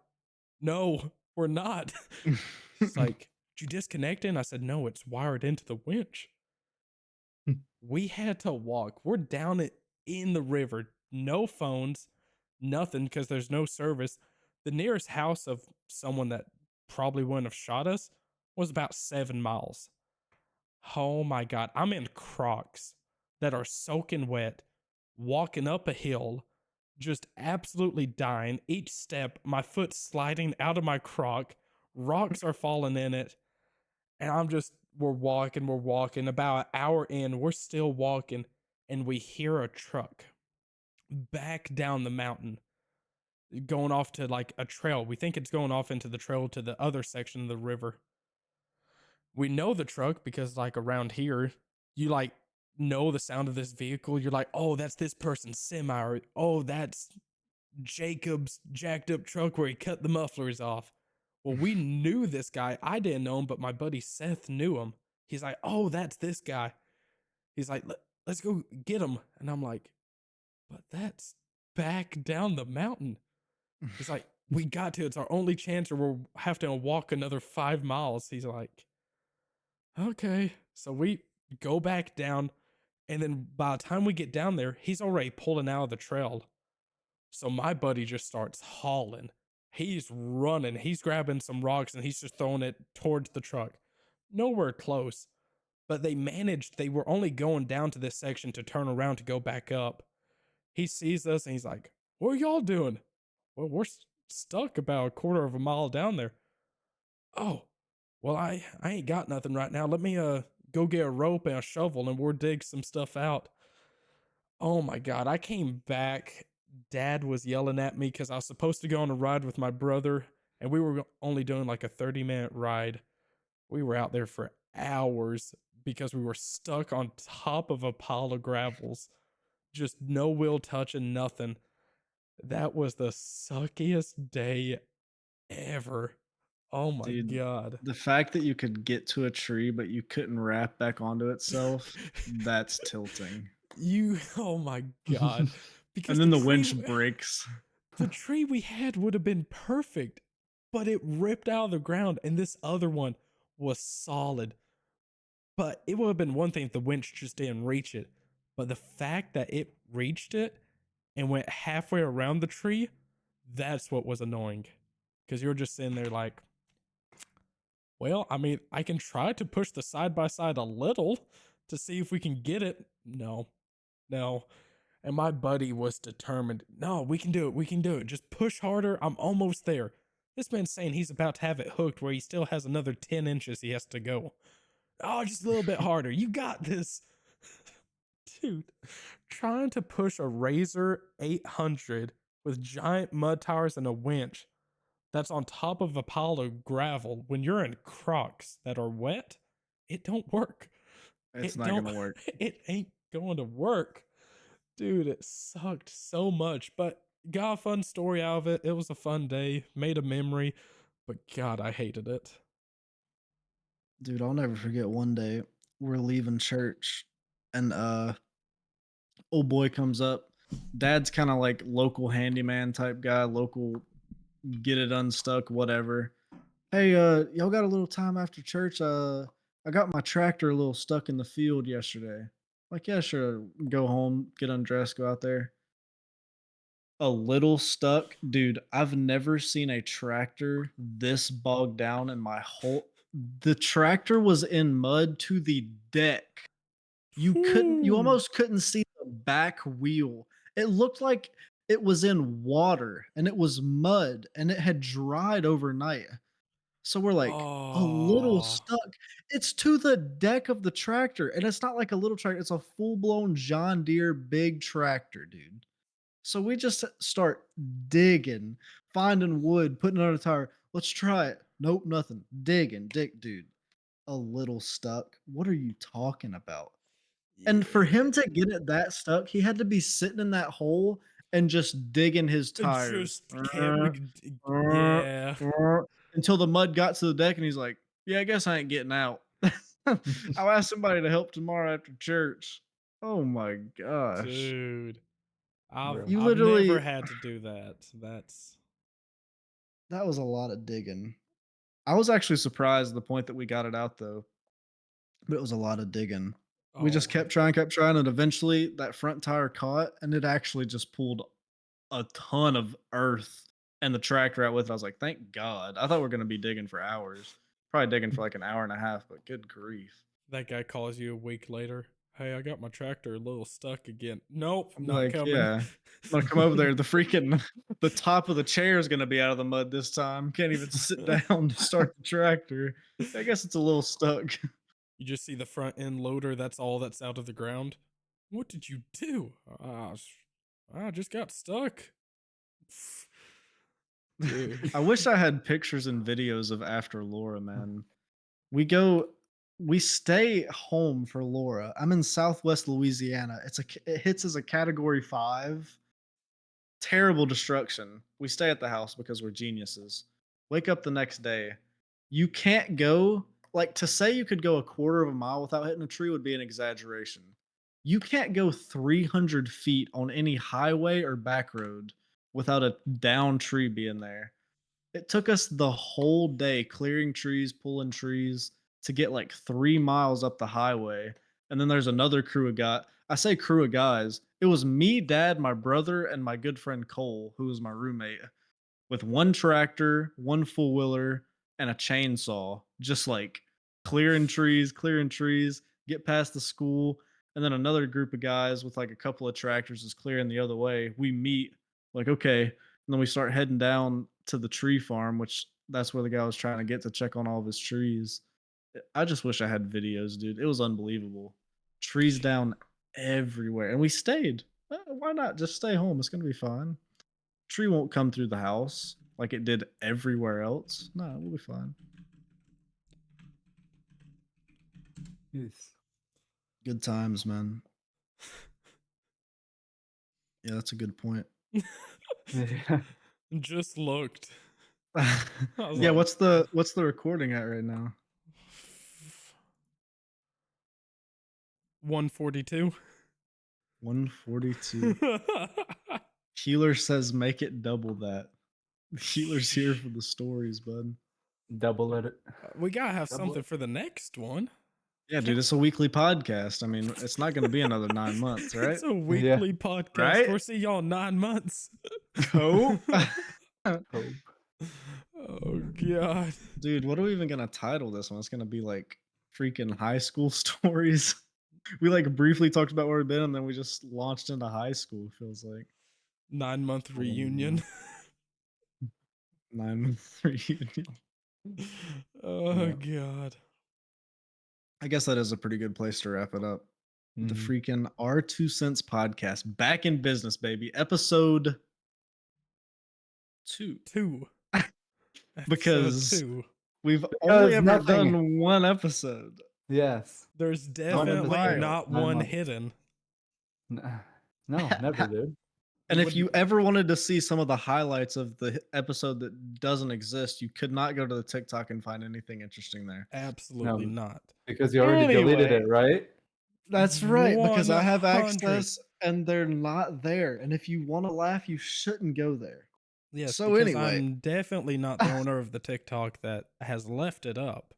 Speaker 2: no, we're not. He's like, did you disconnect it? And I said, no, it's wired into the winch. We had to walk. We're down it in the river. No phones, nothing because there's no service. The nearest house of someone that probably wouldn't have shot us was about 7 miles. Oh my God. I'm in Crocs that are soaking wet, walking up a hill, just absolutely dying. Each step, my foot sliding out of my Croc, rocks are falling in it. And we're walking. About an hour in, we're still walking, and we hear a truck back down the mountain going off to like a trail. We think it's going off into the trail to the other section of the river. We know the truck because, like, around here, you like know the sound of this vehicle. You're like, oh, that's this person's semi, or oh, that's Jacob's jacked up truck where he cut the mufflers off. Well, we knew this guy. I didn't know him, but my buddy Seth knew him. He's like, oh, that's this guy. He's like, let's go get him. And I'm like, but that's back down the mountain. He's like, we got to. It's our only chance, or we'll have to walk another 5 miles. He's like, okay. So we go back down. And then by the time we get down there, he's already pulling out of the trail. So my buddy just starts hauling. He's running. He's grabbing some rocks and he's just throwing it towards the truck. Nowhere close. But they were only going down to this section to turn around to go back up. He sees us and he's like, what are y'all doing? Well, we're stuck about 1/4 of a mile down there. Oh, well, I ain't got nothing right now. Let me go get a rope and a shovel and we'll dig some stuff out. Oh my God, I came back. Dad was yelling at me because I was supposed to go on a ride with my brother, and we were only doing like a 30-minute ride. We were out there for hours because we were stuck on top of a pile of gravels, just no wheel touching, nothing. That was the suckiest day ever. Oh my
Speaker 1: Dude,
Speaker 2: God.
Speaker 1: the fact that you could get to a tree, but you couldn't wrap back onto itself, that's tilting.
Speaker 2: Oh my God. Because
Speaker 1: And then the winch breaks.
Speaker 2: the tree we had would have been perfect, but it ripped out of the ground, and this other one was solid. But it would have been one thing if the winch just didn't reach it. But the fact that it reached it and went halfway around the tree, that's what was annoying. Because you're just sitting there like, well, I mean, I can try to push the side by side a little to see if we can get it. No, no. And my buddy was determined. No, we can do it. We can do it. Just push harder. I'm almost there. This man's saying he's about to have it hooked where he still has another 10 inches he has to go. Oh, just a little bit harder. You got this. Dude, trying to push a Razor 800 with giant mud tires and a winch that's on top of a pile of gravel when you're in Crocs that are wet, it don't work.
Speaker 1: It's not gonna work.
Speaker 2: It ain't going to work. Dude, it sucked so much, but got a fun story out of it. It was a fun day, made a memory, but God, I hated it.
Speaker 1: Dude, I'll never forget one day we're leaving church and old boy comes up. Dad's kind of like local handyman type guy, local get it unstuck, whatever. Hey, y'all got a little time after church? I got my tractor a little stuck in the field yesterday. Like, yeah, sure. Go home, get undressed, go out there. A little stuck, dude. I've never seen a tractor this bogged down in my whole. The tractor was in mud to the deck. You
Speaker 2: Whew.
Speaker 1: almost couldn't see the back wheel. It looked like it was in water and it was mud and it had dried overnight. So we're like a little
Speaker 2: Oh,
Speaker 1: stuck. It's to the deck of the tractor, and it's not like a little tractor, it's a full-blown John Deere big tractor, dude. So we just start digging, finding wood, putting it on a tire. Let's try it. Nope, nothing. Digging, dude. A little stuck. What are you talking about? And for him
Speaker 2: yeah.
Speaker 1: to get it that stuck, he had to be sitting in that hole and just digging his
Speaker 2: And
Speaker 1: tires.
Speaker 2: just yeah.
Speaker 1: Until the mud got to the deck and he's like, "Yeah, I guess I ain't getting out." I'll ask somebody to help tomorrow after church. Oh my gosh.
Speaker 2: Dude. I've
Speaker 3: Bro.
Speaker 1: You
Speaker 2: I've never
Speaker 1: literally
Speaker 2: had to do that. That's
Speaker 1: that was a lot of digging. I was actually surprised at the point that we got it out though, but it was a lot of digging. We
Speaker 2: oh
Speaker 1: just
Speaker 2: my
Speaker 1: kept trying, and eventually that front tire caught and it actually just pulled a ton of earth and the tractor out with it. I was like, "Thank God." I thought we were gonna be digging for hours. Probably digging for like an hour and a half, but good grief.
Speaker 2: that guy calls you a week later. Hey, I got my tractor a little stuck again. Nope,
Speaker 1: I'm
Speaker 2: not
Speaker 1: like,
Speaker 2: coming.
Speaker 1: "Yeah, I'm gonna come over there. The freaking the top of the chair is gonna be out of the mud this time. Can't even sit down to start the tractor. I guess it's a little stuck."
Speaker 2: You just see the front end loader, that's all that's out of the ground. What did you do? I just got stuck. Dude.
Speaker 1: I wish I had pictures and videos of after Laura, man. We go we stay home for Laura. I'm in Southwest Louisiana. It hits as a category 5. Terrible destruction. We stay at the house because we're geniuses. Wake up the next day. You can't go like to say you could go a quarter of a mile without hitting a tree would be an exaggeration. You can't go 300 feet on any highway or back road without a down tree being there. It took us the whole day clearing trees, pulling trees to get like 3 miles up the highway, and then there's another crew of I say crew of guys, it was me, dad, my brother, and my good friend Cole, who was my roommate, with 1 tractor, 1 four-wheeler, and a chainsaw, just, like, clearing trees, get past the school, and then another group of guys with, like, a couple of tractors is clearing the other way. We meet, like, "Okay," and then we start heading down to the tree farm, which that's where the guy was trying to get to check on all of his trees. I just wish I had videos, dude. It was unbelievable. Trees down everywhere, and we stayed. Why not just stay home? It's gonna be fine. Tree won't come through the house like it did everywhere else. No, we'll be fine.
Speaker 3: Yes.
Speaker 1: Good times, man. Yeah, that's a good point.
Speaker 3: Yeah.
Speaker 2: Just looked. I was
Speaker 1: Yeah,
Speaker 2: like,
Speaker 1: what's the recording at right now?
Speaker 2: 142.
Speaker 1: 142. Healer says make it double that. Healer's here for the stories, bud.
Speaker 3: Double it.
Speaker 2: We gotta have
Speaker 3: Double
Speaker 2: something
Speaker 3: it.
Speaker 2: for the next one.
Speaker 1: Yeah, dude, it's a weekly podcast. I mean, it's not gonna be another 9 months, right?
Speaker 2: It's a
Speaker 3: Yeah.
Speaker 2: weekly podcast.
Speaker 1: Right?
Speaker 2: We'll see y'all in 9 months.
Speaker 1: Cool.
Speaker 3: Hope.
Speaker 2: Oh god.
Speaker 1: Dude, what are we even gonna title this one? It's gonna be like freaking high school stories. We like briefly talked about where we've been, and then we just launched into high school. Feels like
Speaker 2: 9 month
Speaker 3: I don't
Speaker 2: reunion.
Speaker 3: know.
Speaker 1: 9 month reunion.
Speaker 2: Oh
Speaker 3: Yeah.
Speaker 2: god.
Speaker 1: I guess that is a pretty good place to wrap it up. The
Speaker 3: Mhm.
Speaker 1: freaking R2 Cents podcast back in business, baby. Episode 2.
Speaker 2: 2. Episode
Speaker 1: Because
Speaker 2: 2.
Speaker 1: we've only
Speaker 3: Because
Speaker 1: ever
Speaker 3: nothing.
Speaker 1: done 1 episode.
Speaker 3: Yes.
Speaker 2: There's
Speaker 3: One
Speaker 2: definitely
Speaker 3: episode.
Speaker 1: Wild.
Speaker 2: not
Speaker 3: 9
Speaker 2: one
Speaker 3: months.
Speaker 2: hidden.
Speaker 3: No, never, dude.
Speaker 1: And
Speaker 2: It
Speaker 1: if you
Speaker 2: wouldn't
Speaker 1: ever wanted to see some of the highlights of the episode that doesn't exist, you could not go to the TikTok and find anything interesting there.
Speaker 2: absolutely
Speaker 3: No,
Speaker 2: not.
Speaker 3: because you already deleted
Speaker 1: Anyway,
Speaker 3: it, right?
Speaker 1: that's right, because I have
Speaker 2: 100.
Speaker 1: access and they're not there. And if you want to laugh, you shouldn't go there.
Speaker 2: Yes,
Speaker 1: So
Speaker 2: because
Speaker 1: anyway,
Speaker 2: I'm definitely not the owner of the TikTok that has left it up.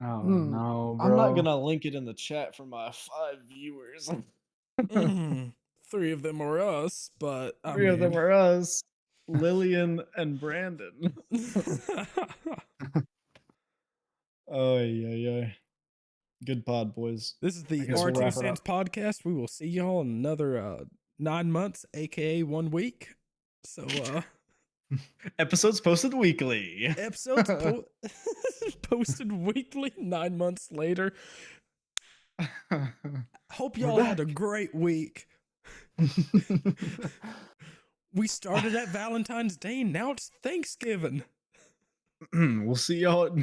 Speaker 3: Oh
Speaker 1: hmm,
Speaker 3: no,
Speaker 1: I'm not
Speaker 3: bro.
Speaker 1: gonna link it in the chat for my 5 viewers.
Speaker 2: Mm, 3 of them are us, but I
Speaker 1: 3 of them
Speaker 2: mean,
Speaker 1: are us, Lillian and Brandon. Oh yeah. Good pod, boys.
Speaker 2: This is
Speaker 1: I
Speaker 2: the
Speaker 1: guess we'll
Speaker 2: R2
Speaker 1: wrap it
Speaker 2: Cents
Speaker 1: up.
Speaker 2: podcast. We will see y'all in another 9 months, aka 1 week. So
Speaker 1: Episodes posted weekly.
Speaker 2: episodes posted weekly 9 months later. Hope
Speaker 3: We're
Speaker 2: y'all had a
Speaker 3: back.
Speaker 2: great week. We started at Valentine's Day. Now it's Thanksgiving.
Speaker 1: We'll see y'all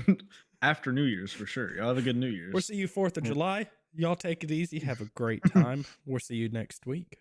Speaker 1: after New Year's for sure. Y'all have a good New Year's.
Speaker 2: We'll see you 4th of
Speaker 3: Yep.
Speaker 2: July. Y'all take it easy. Have a great time. We'll see you next week.